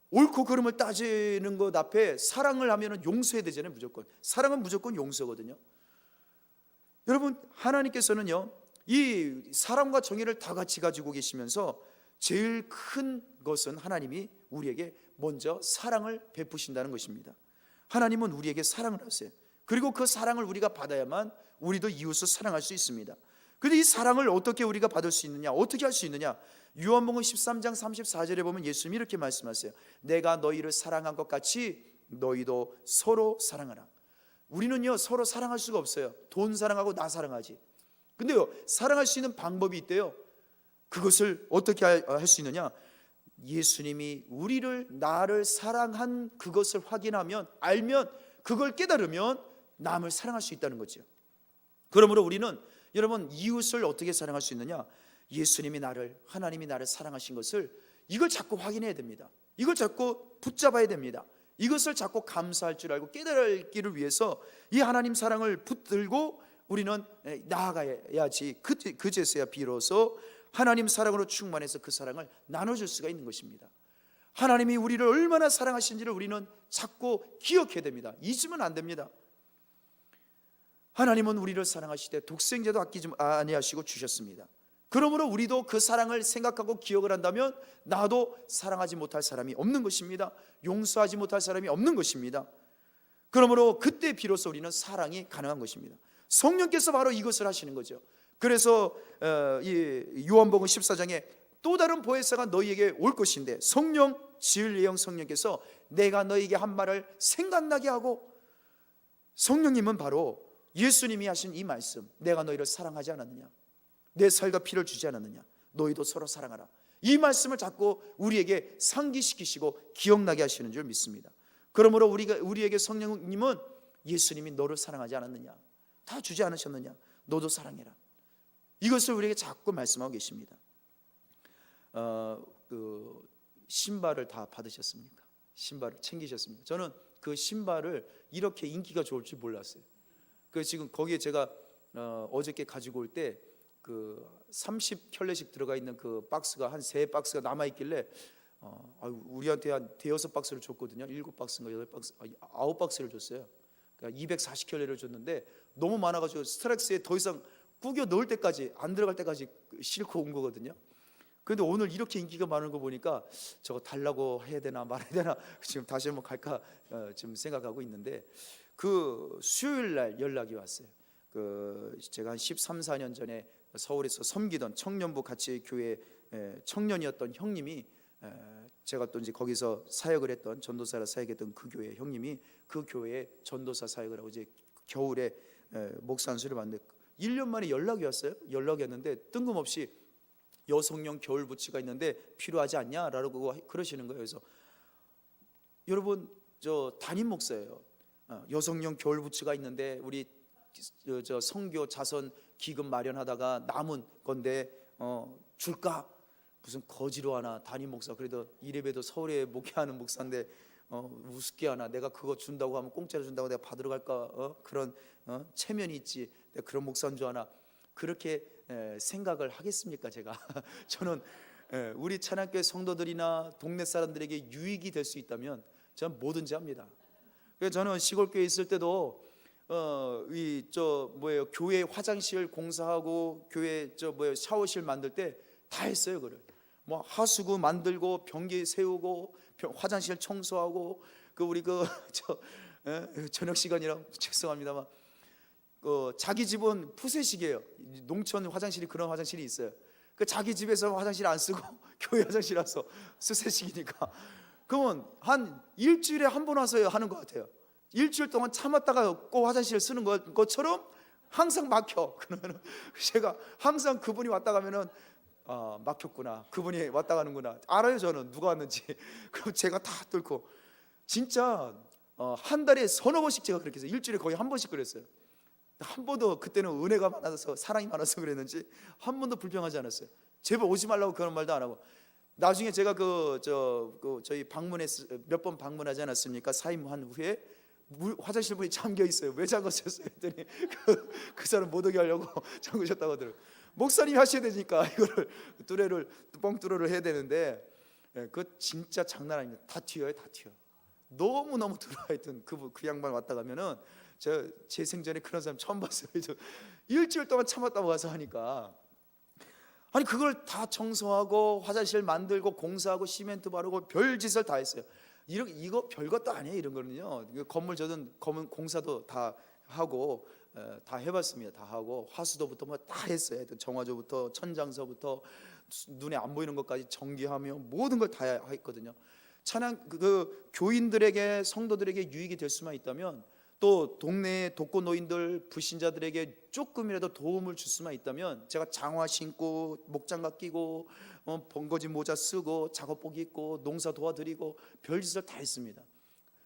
옳고 그름을 따지는 것 앞에 사랑을 하면 용서해야 되잖아요. 무조건 사랑은 무조건 용서거든요. 여러분, 하나님께서는요, 이 사랑과 정의를 다 같이 가지고 계시면서 제일 큰 것은 하나님이 우리에게 먼저 사랑을 베푸신다는 것입니다. 하나님은 우리에게 사랑을 하세요. 그리고 그 사랑을 우리가 받아야만 우리도 이웃을 사랑할 수 있습니다. 그런데 이 사랑을 어떻게 우리가 받을 수 있느냐, 어떻게 할 수 있느냐? 요한복음 13장 34절에 보면 예수님이 이렇게 말씀하세요. 내가 너희를 사랑한 것 같이 너희도 서로 사랑하라. 우리는요, 서로 사랑할 수가 없어요. 돈 사랑하고 나 사랑하지. 근데요, 사랑할 수 있는 방법이 있대요. 그것을 어떻게 할 수 있느냐? 예수님이 나를 사랑한 그것을 확인하면, 알면, 그걸 깨달으면 남을 사랑할 수 있다는 거죠. 그러므로 우리는, 여러분, 이웃을 어떻게 사랑할 수 있느냐? 하나님이 나를 사랑하신 것을, 이걸 자꾸 확인해야 됩니다. 이걸 자꾸 붙잡아야 됩니다. 이것을 자꾸 감사할 줄 알고 깨달기를 위해서 이 하나님 사랑을 붙들고 우리는 나아가야지. 그제서야 비로소 하나님 사랑으로 충만해서 그 사랑을 나눠줄 수가 있는 것입니다. 하나님이 우리를 얼마나 사랑하신지를 우리는 자꾸 기억해야 됩니다. 잊으면 안 됩니다. 하나님은 우리를 사랑하시되 독생자도 아끼지 아니하시고 주셨습니다. 그러므로 우리도 그 사랑을 생각하고 기억을 한다면 나도 사랑하지 못할 사람이 없는 것입니다. 용서하지 못할 사람이 없는 것입니다. 그러므로 그때 비로소 우리는 사랑이 가능한 것입니다. 성령께서 바로 이것을 하시는 거죠. 그래서 이 요한복음 14장에 또 다른 보혜사가 너희에게 올 것인데, 성령, 진리의 영 성령께서 내가 너희에게 한 말을 생각나게 하고, 성령님은 바로 예수님이 하신 이 말씀, 내가 너희를 사랑하지 않았느냐, 내 살과 피를 주지 않았느냐, 너희도 서로 사랑하라, 이 말씀을 자꾸 우리에게 상기시키시고 기억나게 하시는 줄 믿습니다. 그러므로 우리에게 성령님은 예수님이 너를 사랑하지 않았느냐, 다 주지 않으셨느냐, 너도 사랑해라, 이것을 우리에게 자꾸 말씀하고 계십니다. 신발을 다 받으셨습니까? 신발을 챙기셨습니까? 저는 그 신발을 이렇게 인기가 좋을 줄 몰랐어요. 지금 거기에 제가 어저께 가지고 올 때 그 30켤레씩 들어가 있는 그 박스가 한 3박스가 남아있길래 우리한테 한 대여섯 박스를 줬거든요. 7박스인가 8박스, 9박스를 줬어요. 그러니까 240켤레를 줬는데 너무 많아가지고 스트렉스에 더 이상 구겨 넣을 때까지, 안 들어갈 때까지 싣고 온 거거든요. 그런데 오늘 이렇게 인기가 많은 거 보니까 저거 달라고 해야 되나 말아야 되나 지금 다시 한번 갈까 지금 생각하고 있는데, 그 수요일 날 연락이 왔어요. 제가 한 13, 14년 전에 서울에서 섬기던 청년부 같이 교회 청년이었던 형님이, 제가 또 이제 거기서 사역을 했던, 전도사라 사역했던 그 교회 형님이 그 교회에 전도사 사역을 하고 이제 겨울에 목사 안수를 받는데 1년 만에 연락이 왔어요. 연락이 왔는데 뜬금없이 여성용 겨울 부츠가 있는데 필요하지 않냐라고 그러시는 거예요. 그래서 여러분, 저 담임 목사예요. 여성용 겨울 부츠가 있는데 우리 저 선교 자선 기금 마련하다가 남은 건데 줄까? 무슨 거지로 하나 담임 목사, 그래도 이래봬도 서울에 목회하는 목사인데 우습게 하나, 내가 그거 준다고 하면 공짜로 준다고 내가 받으러 갈까, 그런 체면이 있지, 내가 그런 목사인 줄 아나, 그렇게 생각을 하겠습니까 제가? 저는 우리 찬양교회 성도들이나 동네 사람들에게 유익이 될 수 있다면 저는 뭐든지 합니다. 그래서 저는 시골교회에 있을 때도 교회 화장실 공사하고 교회 샤워실 만들 때 다 했어요. 그걸 뭐 하수구 만들고 변기 세우고 화장실 청소하고 우리 저녁 시간이라 죄송합니다만 자기 집은 푸세식이에요. 농촌 화장실이 그런 화장실이 있어요. 자기 집에서 화장실 안 쓰고 교회 화장실 와서 수세식이니까, 그러면 한 일주일에 한 번 와서 하는 것 같아요. 일주일 동안 참았다가 꼭 화장실 쓰는 것처럼 항상 막혀. 그러면 제가 항상 그분이 왔다 가면은 막혔구나, 그분이 왔다 가는구나 알아요. 저는 누가 왔는지. 그럼 제가 다 뚫고 진짜 한 달에 서너 번씩 제가 그렇게 해서 일주일에 거의 한 번씩 그랬어요. 한 번도, 그때는 은혜가 많아서 사랑이 많아서 그랬는지 한 번도 불평하지 않았어요. 제발 오지 말라고 그런 말도 안 하고. 나중에 제가 저희 몇 번 방문하지 않았습니까? 사임한 후에 화장실 문이 잠겨 있어요. 왜 잠갔었어요? 했더니 그 사람 못 오게 하려고 잠그셨다고 하더라고요. 목사님이 하셔야 되니까 이거를 뻥뚫어를 해야 되는데, 그거 진짜 장난 아닙니다. 다 튀어요, 다 튀어. 너무너무 들어와있던 그 양반 왔다 가면은 제 생전에 그런 사람 처음 봤어요. 일주일 동안 참았다고 와서 하니까, 아니 그걸 다 청소하고 화장실 만들고 공사하고 시멘트 바르고 별짓을 다 했어요. 이거 별것도 아니에요. 이런 거는요, 건물 저는 공사도 다 하고 다 해봤습니다. 다 하고 화수도부터 뭐 다 했어요. 정화조부터 천장서부터 눈에 안 보이는 것까지 전기하며 모든 걸 다 했거든요. 찬양 교인들에게, 성도들에게 유익이 될 수만 있다면, 또 동네 독거 노인들, 불신자들에게 조금이라도 도움을 줄 수만 있다면, 제가 장화 신고 목장갑 끼고 번거지 모자 쓰고 작업복 입고 농사 도와드리고 별짓을 다 했습니다.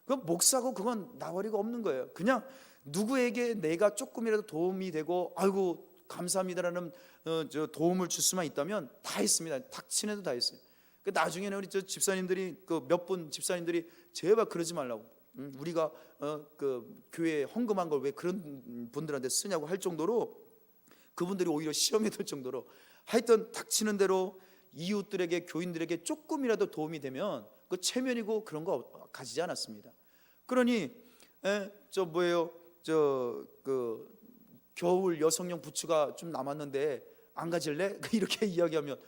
그건 목사고 그건 나발이가 없는 거예요. 그냥 누구에게 내가 조금이라도 도움이 되고 아이고 감사합니다라는 도움을 줄 수만 있다면 다 했습니다. 닥치는도 다 했어요. 나중에는 우리 집사님들이 몇 분 집사님들이 제발 그러지 말라고, 우리가 교회 헌금한 걸 왜 그런 분들한테 쓰냐고 할 정도로, 그분들이 오히려 시험에 들 정도로, 하여튼 닥치는 대로 이웃들에게, 교인들에게 조금이라도 도움이 되면 그 체면이고 그런 거 가지지 않았습니다. 그러니 겨울 여성용 부츠가 좀 남았는데 안 가질래? 이렇게 이야기하면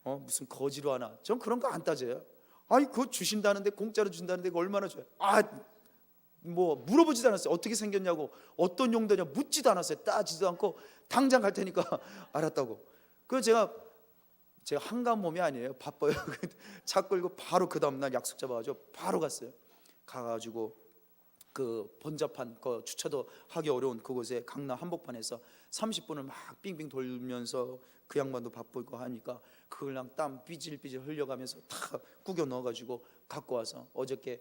무슨 거지로 하나, 전 그런 거 안 따져요. 아니 그거 주신다는데, 공짜로 준다는데 그거 얼마나 좋아요. 뭐 물어보지도 않았어요. 어떻게 생겼냐고, 어떤 용도냐 묻지도 않았어요. 따지도 않고 당장 갈 테니까 알았다고. 그래서 제가 한가한 몸이 아니에요. 바빠요. 차 끌고 바로 그 다음날 약속 잡아가지고 바로 갔어요. 가가지고 번잡한 주차도 하기 어려운 그곳에 강남 한복판에서 30분을 막 빙빙 돌면서, 그 양반도 바쁘고 하니까 그걸 그냥 땀 삐질삐질 흘려가면서 다 구겨 넣어가지고 갖고 와서 어저께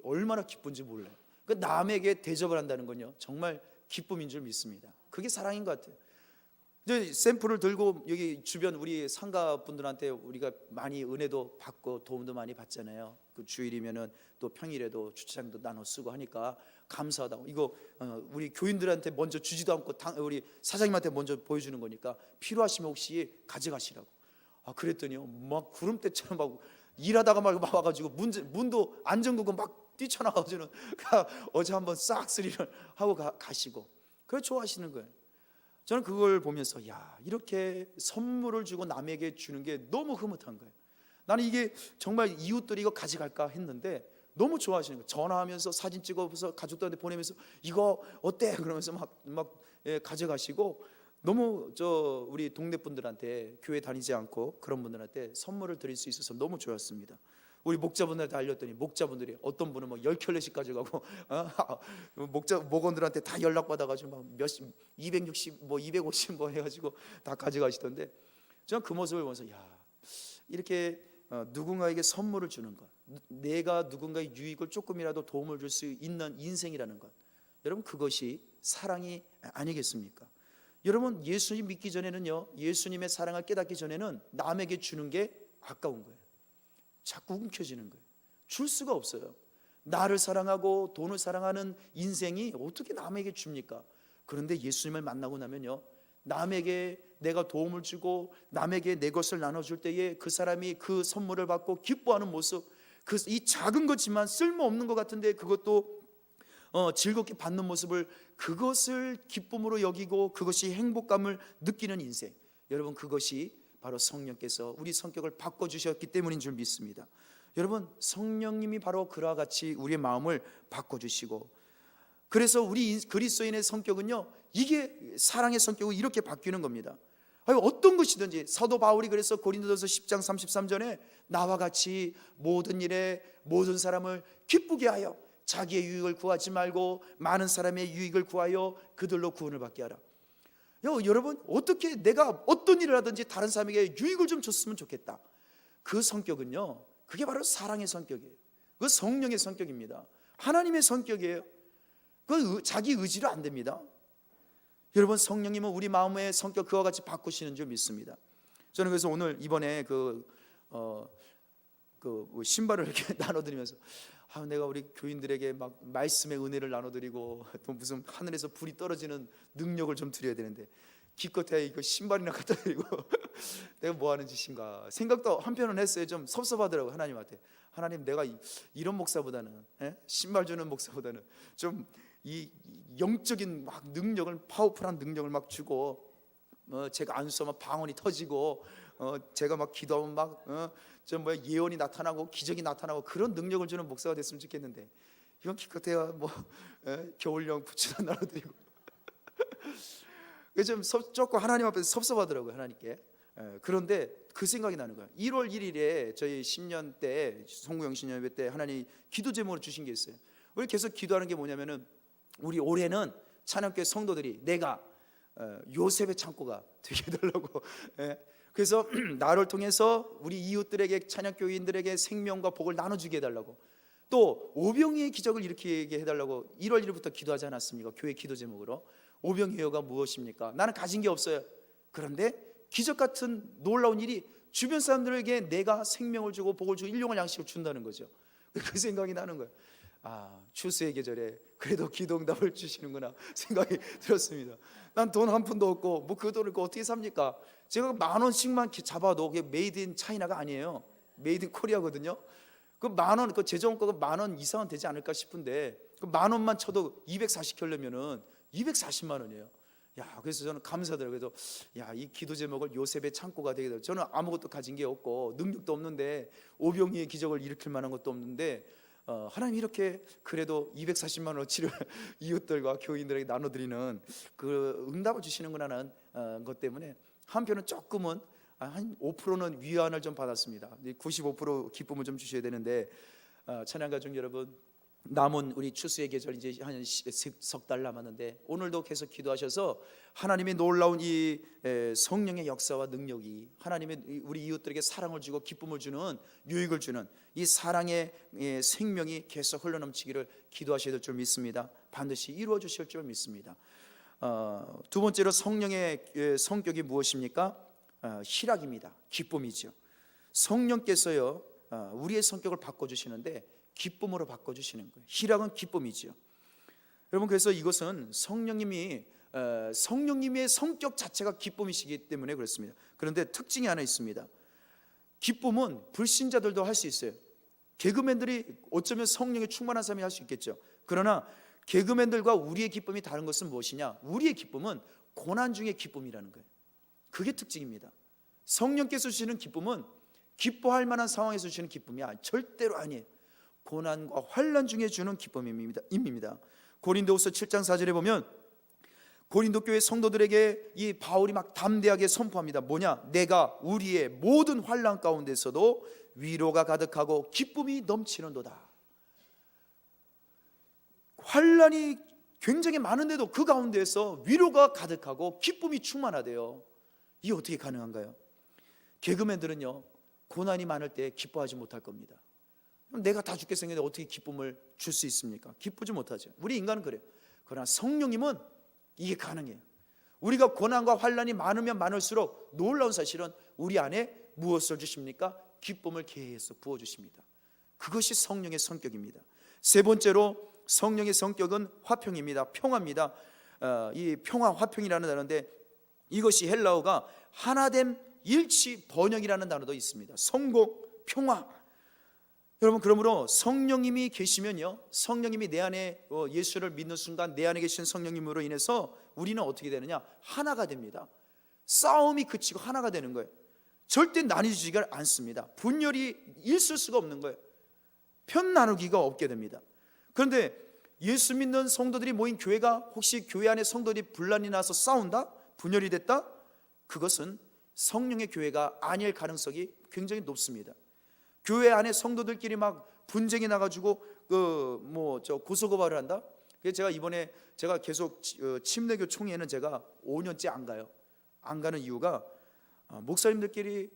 얼마나 기쁜지 몰라요. 남에게 대접을 한다는 건요 정말 기쁨인 줄 믿습니다. 그게 사랑인 것 같아요. 이제 샘플을 들고 여기 주변 우리 상가 분들한테 우리가 많이 은혜도 받고 도움도 많이 받잖아요. 주일이면은 또 평일에도 주차장도 나눠 쓰고 하니까 감사하다고. 이거 우리 교인들한테 먼저 주지도 않고 우리 사장님한테 먼저 보여주는 거니까 필요하시면 혹시 가져가시라고. 그랬더니요 막 구름대처럼 막 일하다가 막 와가지고 문도 안 잠그고 막 뛰쳐나가지고는 어제 한번 싹 스리를 하고 가시고, 그걸 좋아하시는 거예요. 저는 그걸 보면서 이렇게 선물을 주고 남에게 주는 게 너무 흐뭇한 거예요. 나는 이게 정말 이웃들이 이거 가져갈까 했는데 너무 좋아하시는 거예요. 전화하면서 사진 찍어서 가족들한테 보내면서 이거 어때? 그러면서 막 가져가시고, 너무 우리 동네 분들한테, 교회 다니지 않고 그런 분들한테 선물을 드릴 수 있어서 너무 좋았습니다. 우리 목자분들한테 알렸더니 목자분들이 어떤 분은 뭐 10켤레씩 가져가고 목원들한테 다 연락받아가지고 막 260 뭐 250 뭐 해가지고 다 가져가시던데, 저는 그 모습을 보면서 이렇게 누군가에게 선물을 주는 것, 내가 누군가의 유익을 조금이라도 도움을 줄 수 있는 인생이라는 것, 여러분 그것이 사랑이 아니겠습니까? 여러분, 예수님 믿기 전에는요, 예수님의 사랑을 깨닫기 전에는 남에게 주는 게 아까운 거예요. 자꾸 움켜쥐는 거예요. 줄 수가 없어요. 나를 사랑하고 돈을 사랑하는 인생이 어떻게 남에게 줍니까? 그런데 예수님을 만나고 나면요, 남에게 내가 도움을 주고 남에게 내 것을 나눠줄 때에 그 사람이 그 선물을 받고 기뻐하는 모습, 이 작은 거지만 쓸모없는 것 같은데 그것도 즐겁게 받는 모습을, 그것을 기쁨으로 여기고 그것이 행복감을 느끼는 인생, 여러분, 그것이 바로 성령께서 우리 성격을 바꿔주셨기 때문인 줄 믿습니다. 여러분, 성령님이 바로 그와 같이 우리의 마음을 바꿔주시고, 그래서 우리 그리스도인의 성격은요, 이게 사랑의 성격으로 이렇게 바뀌는 겁니다. 어떤 것이든지 사도 바울이 그래서 고린도전서 10장 33절에 나와 같이 모든 일에 모든 사람을 기쁘게 하여 자기의 유익을 구하지 말고 많은 사람의 유익을 구하여 그들로 구원을 받게 하라. 여러분, 어떻게 내가 어떤 일을 하든지 다른 사람에게 유익을 좀 줬으면 좋겠다. 그 성격은요, 그게 바로 사랑의 성격이에요. 그 성령의 성격입니다. 하나님의 성격이에요. 그 자기 의지로 안 됩니다. 여러분, 성령님은 우리 마음의 성격 그와 같이 바꾸시는 줄 믿습니다. 저는 그래서 오늘 이번에 신발을 이렇게 나눠드리면서 내가 우리 교인들에게 막 말씀의 은혜를 나눠드리고 또 무슨 하늘에서 불이 떨어지는 능력을 좀 드려야 되는데 기껏해야 이거 신발이나 갖다 드리고 내가 뭐 하는 짓인가 생각도 한편은 했어요. 좀 섭섭하더라고요. 하나님한테, 하나님, 내가 이런 목사보다는, 신발 주는 목사보다는 좀 이 영적인 막 능력을, 파워풀한 능력을 막 주고, 제가 안수하면 방언이 터지고, 제가 막 기도하면 막 예언이 나타나고 기적이 나타나고 그런 능력을 주는 목사가 됐으면 좋겠는데, 이건 기껏해야 겨울용 부츠나 나눠드리고 좀 조금 하나님 앞에서 섭섭하더라고요, 하나님께. 그런데 그 생각이 나는 거예요. 1월 1일에 저희 10년 때 송구영 신년예배 때 하나님이 기도 제목으로 주신 게 있어요. 우리 계속 기도하는 게 뭐냐면은, 우리 올해는 찬양교회 성도들이 내가 요셉의 창고가 되게 해달라고. 그래서 나를 통해서 우리 이웃들에게, 찬양교인들에게 생명과 복을 나눠주게 해달라고, 또 오병이의 기적을 일으키게 해달라고 1월 1일부터 기도하지 않았습니까? 교회 기도 제목으로. 오병이어가 무엇입니까? 나는 가진 게 없어요. 그런데 기적 같은 놀라운 일이 주변 사람들에게 내가 생명을 주고 복을 주고 일용할 양식을 준다는 거죠. 그 생각이 나는 거예요. 추수의 계절에 그래도 기도응답을 주시는구나 생각이 들었습니다. 난 돈 한 푼도 없고 그 돈을 어떻게 삽니까? 제가 10,000원씩만 잡아도 그게 메이드 인 차이나가 아니에요. 메이드 인 코리아거든요. 그 10,000원, 그 재정가가 10,000원 이상은 되지 않을까 싶은데, 그 10,000원만 쳐도 240 하려면은 240만 원이에요. 그래서 저는 감사하더라고요. 그래서 이 기도 제목을 요셉의 창고가 되게 되더라고요. 저는 아무것도 가진 게 없고 능력도 없는데, 오병이의 기적을 일으킬 만한 것도 없는데, 하나님 이렇게 그래도 240만 원어치를 이웃들과 교인들에게 나눠드리는 그 응답을 주시는구나라는 것 때문에 한편은 조금은, 한 5%는 위안을 좀 받았습니다. 95% 기쁨을 좀 주셔야 되는데, 찬양가족 여러분, 남은 우리 추수의 계절 이제 한 석 달 남았는데, 오늘도 계속 기도하셔서 하나님의 놀라운 이 성령의 역사와 능력이, 하나님의 우리 이웃들에게 사랑을 주고 기쁨을 주는, 유익을 주는 이 사랑의 생명이 계속 흘러넘치기를 기도하셔야 될 줄 믿습니다. 반드시 이루어 주실 줄 믿습니다. 두 번째로 성령의 성격이 무엇입니까? 희락입니다. 기쁨이죠. 성령께서요, 우리의 성격을 바꿔주시는데 기쁨으로 바꿔주시는 거예요. 희락은 기쁨이죠. 여러분, 그래서 이것은 성령님의 성격 자체가 기쁨이시기 때문에 그렇습니다. 그런데 특징이 하나 있습니다. 기쁨은 불신자들도 할 수 있어요. 개그맨들이 어쩌면 성령에 충만한 사람이 할 수 있겠죠. 그러나 개그맨들과 우리의 기쁨이 다른 것은 무엇이냐? 우리의 기쁨은 고난 중의 기쁨이라는 거예요. 그게 특징입니다. 성령께서 주시는 기쁨은 기뻐할 만한 상황에서 주시는 기쁨이 절대로 아니에요. 고난과 환난 중에 주는 기쁨입니다. 고린도후서 7장 4절에 보면 고린도 교회 성도들에게 이 바울이 막 담대하게 선포합니다. 뭐냐? 내가 우리의 모든 환난 가운데서도 위로가 가득하고 기쁨이 넘치는도다. 환난이 굉장히 많은데도 그 가운데서 위로가 가득하고 기쁨이 충만하대요. 이게 어떻게 가능한가요? 개그맨들은요, 고난이 많을 때 기뻐하지 못할 겁니다. 내가 다 죽게 생겼는데 어떻게 기쁨을 줄 수 있습니까? 기쁘지 못하죠. 우리 인간은 그래요. 그러나 성령님은 이게 가능해요. 우리가 고난과 환난이 많으면 많을수록 놀라운 사실은 우리 안에 무엇을 주십니까? 기쁨을 계속 부어주십니다. 그것이 성령의 성격입니다. 세 번째로 성령의 성격은 화평입니다. 평화입니다. 이 평화, 화평이라는 단어인데 이것이 헬라어가 하나됨, 일치, 번영이라는 단어도 있습니다. 성공, 평화. 여러분, 그러므로 성령님이 계시면요, 성령님이 내 안에 예수를 믿는 순간 내 안에 계신 성령님으로 인해서 우리는 어떻게 되느냐? 하나가 됩니다. 싸움이 그치고 하나가 되는 거예요. 절대 나뉘지가 않습니다. 분열이 있을 수가 없는 거예요. 편 나누기가 없게 됩니다. 그런데 예수 믿는 성도들이 모인 교회가 혹시 교회 안에 성도들이 분란이 나서 싸운다? 분열이 됐다? 그것은 성령의 교회가 아닐 가능성이 굉장히 높습니다. 교회 안에 성도들끼리 막 분쟁이 나가지고 고소고발을 한다? 그래서 제가 이번에 제가 계속 침례교 총회는 제가 5년째 안 가요. 안 가는 이유가 목사님들끼리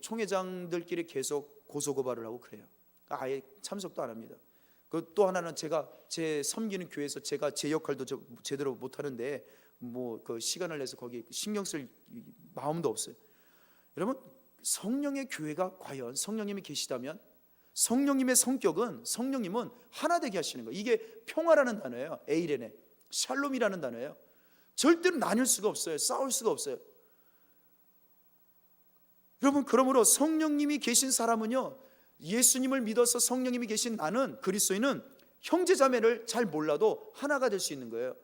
총회장들끼리 계속 고소고발을 하고 그래요. 아예 참석도 안 합니다. 또 하나는 제가 제 섬기는 교회에서 제가 제 역할도 제대로 못 하는데 그 시간을 내서 거기 신경 쓸 마음도 없어요. 여러분, 성령의 교회가 과연 성령님이 계시다면 성령님의 성격은, 성령님은 하나 되게 하시는 거예요. 이게 평화라는 단어예요. 에이레네, 샬롬이라는 단어예요. 절대로 나뉠 수가 없어요. 싸울 수가 없어요. 여러분, 그러므로 성령님이 계신 사람은요, 예수님을 믿어서 성령님이 계신 나는, 그리스도인은 형제자매를 잘 몰라도 하나가 될 수 있는 거예요.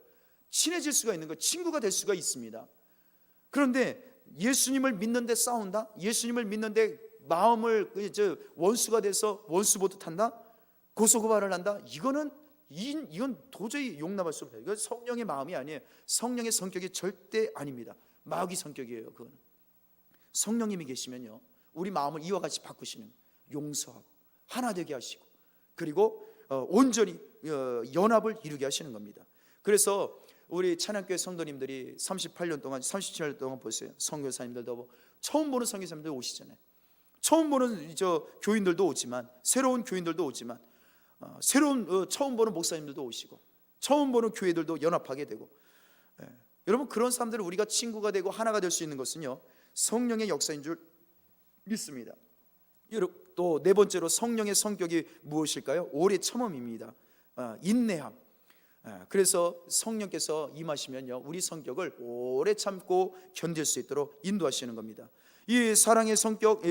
친해질 수가 있는 거예요. 친구가 될 수가 있습니다. 그런데 예수님을 믿는데 싸운다? 예수님을 믿는데 마음을 원수가 돼서 원수보듯 한다? 고소고발을 한다? 이건 도저히 용납할 수 없어요. 이건 성령의 마음이 아니에요. 성령의 성격이 절대 아닙니다. 마귀 성격이에요. 그거는. 성령님이 계시면요, 우리 마음을 이와 같이 바꾸시는, 용서하고 하나 되게 하시고, 그리고 온전히 연합을 이루게 하시는 겁니다. 그래서 우리 찬양교회 성도님들이 38년 동안 37년 동안 보세요. 선교사님들도 처음 보는 선교사님들 오시잖아요. 처음 보는 교인들도 오지만, 새로운 교인들도 오지만, 새로운 처음 보는 목사님들도 오시고, 처음 보는 교회들도 연합하게 되고, 여러분, 그런 사람들을 우리가 친구가 되고 하나가 될 수 있는 것은요, 성령의 역사인 줄 믿습니다. 또 네 번째로 성령의 성격이 무엇일까요? 오래 참음입니다. 인내함. 그래서 성령께서 임하시면요, 우리 성격을 오래 참고 견딜 수 있도록 인도하시는 겁니다. 이 사랑의 성격,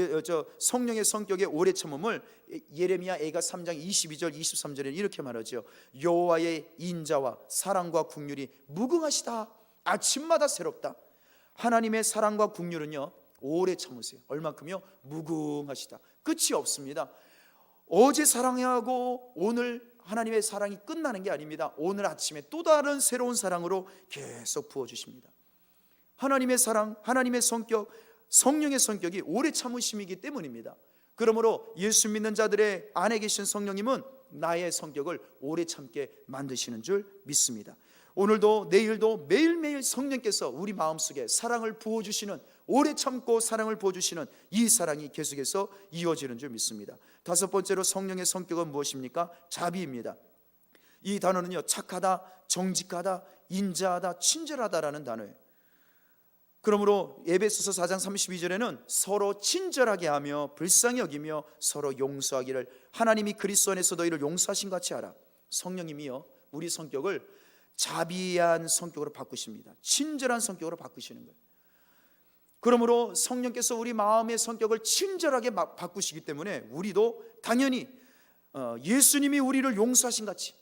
성령의 성격의 오래 참음을 예레미야 애가 3장 22절 23절에 이렇게 말하죠. 여호와의 인자와 사랑과 긍휼이 무궁하시다. 아침마다 새롭다. 하나님의 사랑과 긍휼은요, 오래 참으세요. 얼마큼요? 무궁하시다. 끝이 없습니다. 어제 사랑하고 오늘 하나님의 사랑이 끝나는 게 아닙니다. 오늘 아침에 또 다른 새로운 사랑으로 계속 부어주십니다. 하나님의 사랑, 하나님의 성격, 성령의 성격이 오래 참으심이기 때문입니다. 그러므로 예수 믿는 자들의 안에 계신 성령님은 나의 성격을 오래 참게 만드시는 줄 믿습니다. 오늘도 내일도 매일매일 성령께서 우리 마음속에 사랑을 부어주시는, 오래 참고 사랑을 부어주시는 이 사랑이 계속해서 이어지는 줄 믿습니다. 다섯 번째로 성령의 성격은 무엇입니까? 자비입니다. 이 단어는요, 착하다, 정직하다, 인자하다, 친절하다라는 단어예요. 그러므로 에베소서 4장 32절에는 서로 친절하게 하며 불쌍히 여기며 서로 용서하기를 하나님이 그리스도 안에서 너희를 용서하신 같이 하라. 성령님이요, 우리 성격을 자비한 성격으로 바꾸십니다. 친절한 성격으로 바꾸시는 거예요. 그러므로 성령께서 우리 마음의 성격을 친절하게 바꾸시기 때문에 우리도 당연히 예수님이 우리를 용서하신 같이,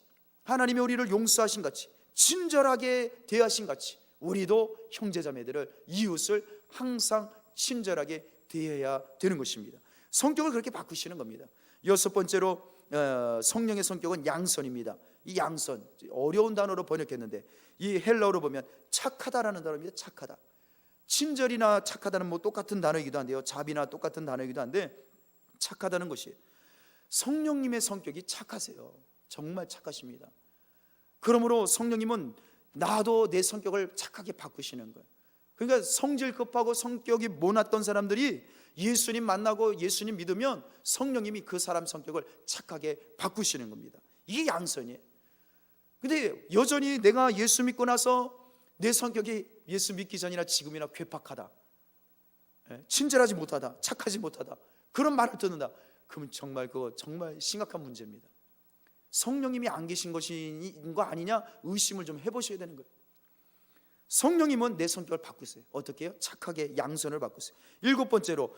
하나님이 우리를 용서하신 같이, 친절하게 대하신 같이 우리도 형제자매들을, 이웃을 항상 친절하게 대해야 되는 것입니다. 성격을 그렇게 바꾸시는 겁니다. 여섯 번째로 성령의 성격은 양선입니다. 이 양선, 어려운 단어로 번역했는데 이 헬라어로 보면 착하다라는 단어입니다. 착하다. 친절이나 착하다는 똑같은 단어이기도 한데요, 자비나 똑같은 단어이기도 한데, 착하다는 것이 성령님의 성격이 착하세요. 정말 착하십니다. 그러므로 성령님은 나도 내 성격을 착하게 바꾸시는 거예요. 그러니까 성질 급하고 성격이 모났던 사람들이 예수님 만나고 예수님 믿으면 성령님이 그 사람 성격을 착하게 바꾸시는 겁니다. 이게 양선이에요. 근데 여전히 내가 예수 믿고 나서 내 성격이 예수 믿기 전이나 지금이나 괴팍하다, 친절하지 못하다, 착하지 못하다, 그런 말을 듣는다. 그러면 정말 그거 정말 심각한 문제입니다. 성령님이 안 계신 것인 거 아니냐 의심을 좀 해보셔야 되는 거예요. 성령님은 내 성격을 바꾸세요. 어떻게 해요? 착하게 양선을 바꾸세요. 7번째로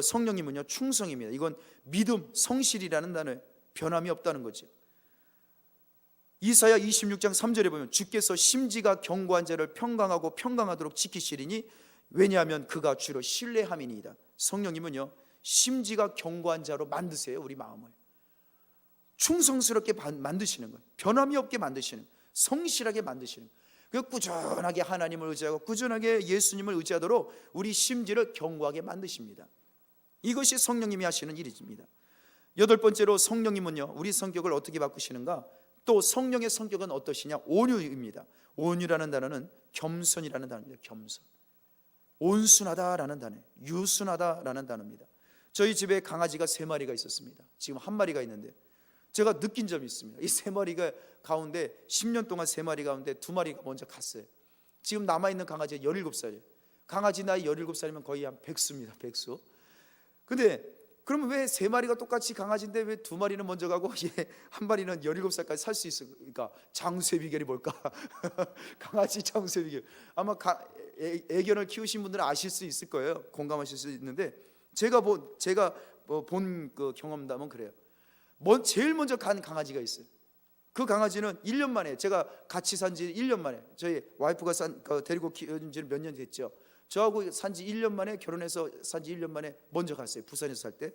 성령님은요 충성입니다. 이건 믿음, 성실이라는 단어에 변함이 없다는 거죠. 이사야 26장 3절에 보면 주께서 심지가 견고한 자를 평강하고 평강하도록 지키시리니 왜냐하면 그가 주로 신뢰함이니이다. 성령님은요 심지가 견고한 자로 만드세요. 우리 마음을 충성스럽게 만드시는 거예요. 변함이 없게 만드시는 거예요. 성실하게 만드시는 거예요. 그 꾸준하게 하나님을 의지하고 꾸준하게 예수님을 의지하도록 우리 심지를 견고하게 만드십니다. 이것이 성령님이 하시는 일입니다. 8번째로 성령님은요 우리 성격을 어떻게 바꾸시는가? 또 성령의 성격은 어떠시냐? 온유입니다. 온유라는 단어는 겸손이라는 단어입니다. 겸손, 온순하다라는 단어, 유순하다라는 단어입니다. 저희 집에 강아지가 3마리가 있었습니다. 지금 1마리가 있는데 제가 느낀 점이 있습니다. 이 3마리가 가운데 10년 동안 3마리 가운데 2마리가 먼저 갔어요. 지금 남아있는 강아지가 17살이에요. 강아지 나이 17살이면 거의 한 백수입니다. 백수. 근데 그러면 왜 3마리가 똑같이 강아지인데 왜 2마리는 먼저 가고 1마리는 17살까지 살 수 있을까? 장수의 비결이 뭘까? 강아지 장수의 비결. 아마 애견을 키우신 분들은 아실 수 있을 거예요. 공감하실 수 있는데 제가 본 그 경험담은 그래요. 제일 먼저 간 강아지가 있어요. 그 강아지는 1년 만에, 제가 같이 산 지 1년 만에, 저희 와이프가 데리고 키운 지는 몇 년 됐죠. 저하고 산 지 1년 만에, 결혼해서 산 지 1년 만에 먼저 갔어요. 부산에서 살 때.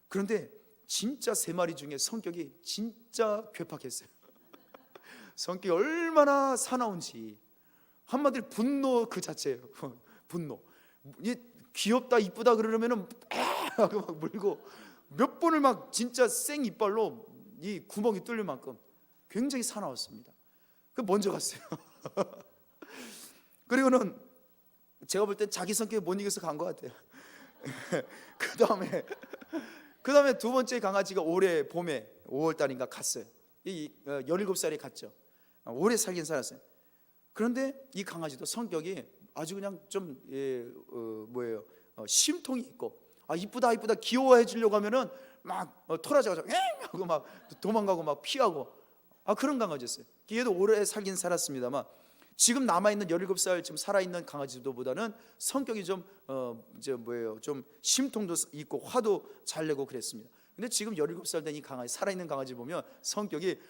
그런데 진짜 3마리 중에 성격이 진짜 괴팍했어요. 성격이 얼마나 사나운지, 한마디로 분노 그 자체예요. 분노. 귀엽다 이쁘다 그러면은 하고 막 물고 몇 번을 막 진짜 생 이빨로 이 구멍이 뚫릴 만큼 굉장히 사나웠습니다. 그 먼저 갔어요. 그리고는 제가 볼 땐 자기 성격에 못 이겨서 간 것 같아요. 그 다음에 2번째 강아지가 올해 봄에 5월달인가 갔어요. 17살에 갔죠. 오래 살긴 살았어요. 그런데 이 강아지도 성격이 아주 그냥 좀 심통이 있고, 이쁘다 귀여워해 주려고 하면은 막 토라져가지고 하고 막 도망가고 막 피하고, 그런 강아지였어요. 얘도 오래 살긴 살았습니다만 지금 남아있는 17살 지금 살아있는 강아지들보다는 성격이 좀 심통도 있고 화도 잘 내고 그랬습니다. 근데 지금 17살 된 이 강아지, 살아있는 강아지 보면 성격이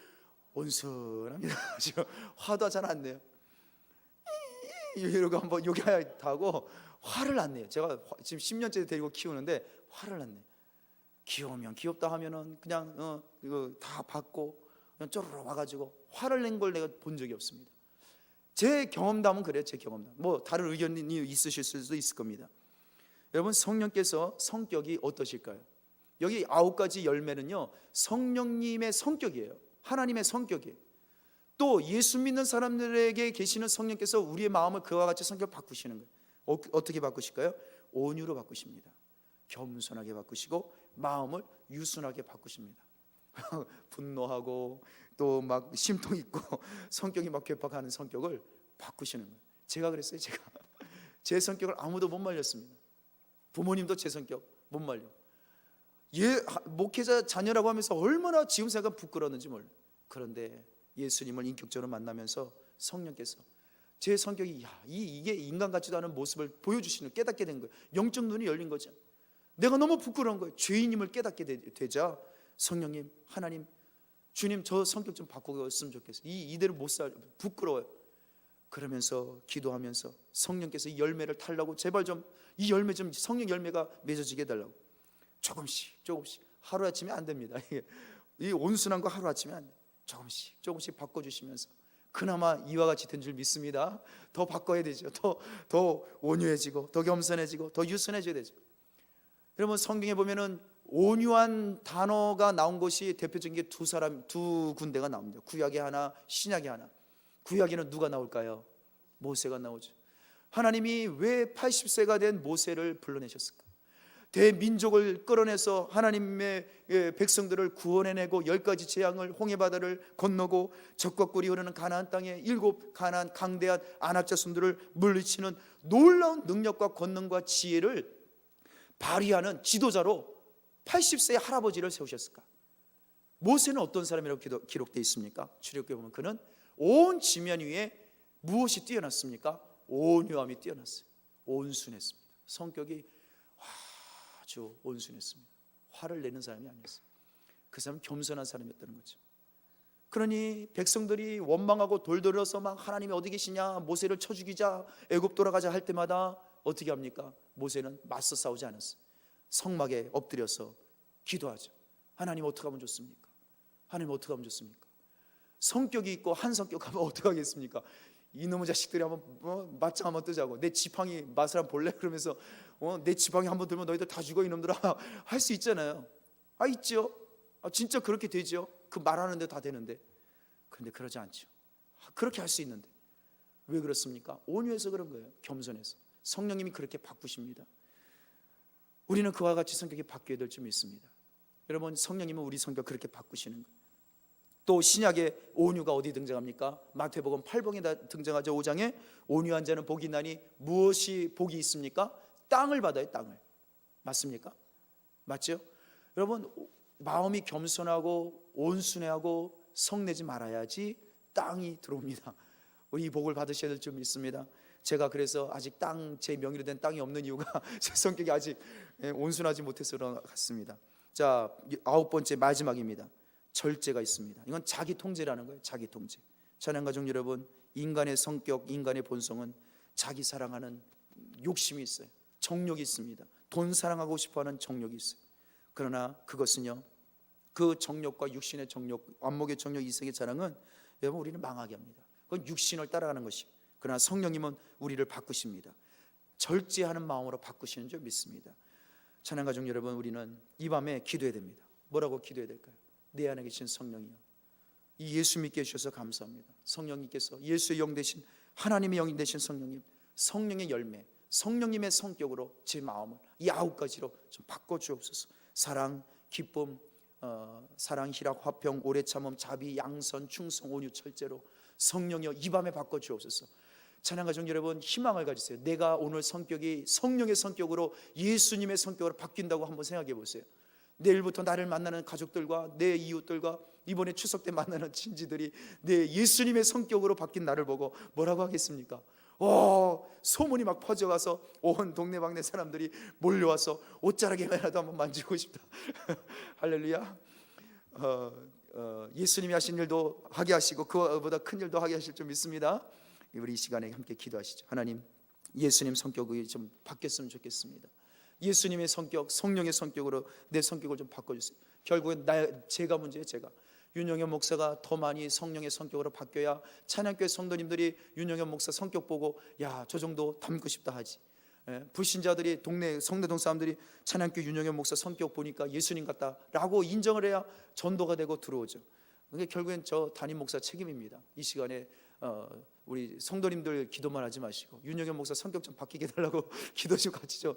온순합니다. 지금 화도 잘 안 내요. 이러고 한번 요기하고 화를 안 내요. 제가 지금 10년째 데리고 키우는데 화를 안 내요. 귀여우면 귀엽다 하면은 그냥 이거 다 받고 그냥 쪼르르 와가지고 화를 낸 걸 내가 본 적이 없습니다. 제 경험담은 그래요. 제 경험담. 뭐 다른 의견이 있으실 수도 있을 겁니다. 여러분, 성령께서 성격이 어떠실까요? 여기 9가지 열매는요 성령님의 성격이에요. 하나님의 성격이에요. 또 예수 믿는 사람들에게 계시는 성령께서 우리의 마음을 그와 같이 성격을 바꾸시는 거예요. 어떻게 바꾸실까요? 온유로 바꾸십니다. 겸손하게 바꾸시고 마음을 유순하게 바꾸십니다. 분노하고 또 막 심통 있고 성격이 막 괴팍하는 성격을 바꾸시는 거예요. 제가 그랬어요. 제 성격을 아무도 못 말렸습니다. 부모님도 제 성격 못 말려. 목회자 자녀라고 하면서 얼마나 지금 생각하면 부끄러웠는지 몰라요. 그런데 예수님을 인격적으로 만나면서 성령께서 제 성격이 이게 인간 같지도 않은 모습을 보여주시는, 깨닫게 된 거예요. 영적 눈이 열린 거죠. 내가 너무 부끄러운 거예요. 죄인임을 깨닫게 되자 성령님, 하나님, 주님, 저 성격 좀 바꾸었으면 좋겠어요. 이대로 못 살, 부끄러워요. 그러면서 기도하면서 성령께서 이 열매를 달라고, 제발 좀 이 열매 좀, 성령 열매가 맺어지게 해달라고. 조금씩 하루아침에 안 됩니다. 이 온순한 거 하루아침에 안 돼요. 조금씩 바꿔주시면서 그나마 이와 같이 된 줄 믿습니다. 더 바꿔야 되죠. 더 온유해지고 더 겸손해지고 더 유순해져야 되죠. 여러분, 성경에 보면은 온유한 단어가 나온 것이 대표적인 게 두 군데가 나옵니다. 구약에 하나, 신약에 하나. 구약에는 누가 나올까요? 모세가 나오죠. 하나님이 왜 80세가 된 모세를 불러내셨을까? 대민족을 끌어내서 하나님의 백성들을 구원해내고 10가지 재앙을 홍해바다를 건너고 적과 꿀이 흐르는 가나안 땅에 7 가나안 강대한 아낙 자손들을 물리치는 놀라운 능력과 권능과 지혜를 발휘하는 지도자로 80세의 할아버지를 세우셨을까? 모세는 어떤 사람이라고 기록되어 있습니까? 출애굽기에 보면 그는 온 지면 위에 무엇이 뛰어났습니까? 온유함이 뛰어났어요. 온순했습니다. 성격이 아주 온순했습니다. 화를 내는 사람이 아니었어요. 그 사람은 겸손한 사람이었다는 거죠. 그러니 백성들이 원망하고 돌돌려서 막 하나님이 어디 계시냐, 모세를 쳐 죽이자, 애굽 돌아가자 할 때마다 어떻게 합니까? 모세는 맞서 싸우지 않았어요. 성막에 엎드려서 기도하죠. 하나님 어떻게 하면 좋습니까? 하나님 어떻게 하면 좋습니까? 성격이 있고 한 성격 하면 어떻게 하겠습니까? 이놈의 자식들이 한번 맞짱 한번 뜨자고, 내 지팡이 맛을 한번 볼래? 그러면서 내 지팡이 한번 들면 너희들 다 죽어 이놈들아 할 수 있잖아요. 있죠. 진짜 그렇게 되죠. 그 말하는데 다 되는데. 그런데 그러지 않죠. 그렇게 할 수 있는데 왜 그렇습니까? 온유해서 그런 거예요. 겸손해서. 성령님이 그렇게 바꾸십니다. 우리는 그와 같이 성격이 바뀌어야 될 줄 믿습니다. 여러분, 성령님은 우리 성격 그렇게 바꾸시는 거예요. 또 신약의 온유가 어디 등장합니까? 마태복음 8복에 등장하죠. 5장에 온유한 자는 복이 있나니 무엇이 복이 있습니까? 땅을 받아요. 땅을. 맞습니까? 맞죠? 여러분, 마음이 겸손하고 온순해하고 성내지 말아야지 땅이 들어옵니다. 우리 이 복을 받으셔야 될 줄 믿습니다. 제가 그래서 아직 제 명의로 된 땅이 없는 이유가 제 성격이 아직 온순하지 못해서 그런 것 같습니다. 자, 9번째 마지막입니다. 절제가 있습니다. 이건 자기 통제라는 거예요. 자기 통제. 찬양가족 여러분, 인간의 성격, 인간의 본성은 자기 사랑하는 욕심이 있어요. 정욕이 있습니다. 돈 사랑하고 싶어하는 정욕이 있어요. 그러나 그것은요, 그 정욕과 육신의 정욕, 안목의 정욕, 이색의 자랑은 여러분 우리는 망하게 합니다. 그건 육신을 따라가는 것이고, 그러나 성령님은 우리를 바꾸십니다. 절제하는 마음으로 바꾸시는 줄 믿습니다. 찬양가족 여러분, 우리는 이 밤에 기도해야 됩니다. 뭐라고 기도해야 될까요? 내 안에 계신 성령이요, 이 예수 믿게 해주셔서 감사합니다. 성령님께서 예수의 영 되신, 하나님의 영이 되신 성령님, 성령의 열매, 성령님의 성격으로 제 마음을 이 9가지로 좀 바꿔주옵소서. 사랑, 기쁨, 사랑, 희락, 화평, 오래 참음, 자비, 양선, 충성, 온유, 절제로 성령이여 이 밤에 바꿔주옵소서. 찬양가족 여러분, 희망을 가지세요. 내가 오늘 성격이 성령의 성격으로, 예수님의 성격으로 바뀐다고 한번 생각해 보세요. 내일부터 나를 만나는 가족들과 내 이웃들과 이번에 추석 때 만나는 친지들이 내 예수님의 성격으로 바뀐 나를 보고 뭐라고 하겠습니까? 소문이 막 퍼져가서 온 동네방네 사람들이 몰려와서 옷자락에라도 한번 만지고 싶다. 할렐루야. 예수님이 하신 일도 하게 하시고 그보다 큰 일도 하게 하실 줄 믿습니다. 우리 이 시간에 함께 기도하시죠. 하나님, 예수님 성격이 좀 바뀌었으면 좋겠습니다. 예수님의 성격, 성령의 성격으로 내 성격을 좀 바꿔주세요. 결국엔 제가 문제예요. 제가 윤영현 목사가 더 많이 성령의 성격으로 바뀌어야 찬양교회 성도님들이 윤영현 목사 성격 보고 야, 저 정도 닮고 싶다 하지. 불신자들이 동네 성내동 사람들이 찬양교회 윤영현 목사 성격 보니까 예수님 같다라고 인정을 해야 전도가 되고 들어오죠. 그러니까 결국엔 저 담임 목사 책임입니다. 이 시간에 우리 성도님들 기도만 하지 마시고 윤영현 목사 성격 좀 바뀌게 해달라고 기도 좀 같이 좀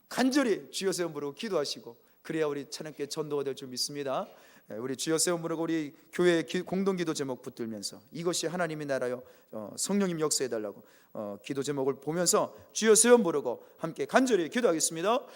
간절히 주여 세움 부르고 기도하시고, 그래야 우리 찬양교회 전도가 될 줄 믿습니다. 우리 주여 세움 부르고 우리 교회 공동기도 제목 붙들면서 이것이 하나님의 나라요, 성령님 역사해달라고 기도 제목을 보면서 주여 세움 부르고 함께 간절히 기도하겠습니다.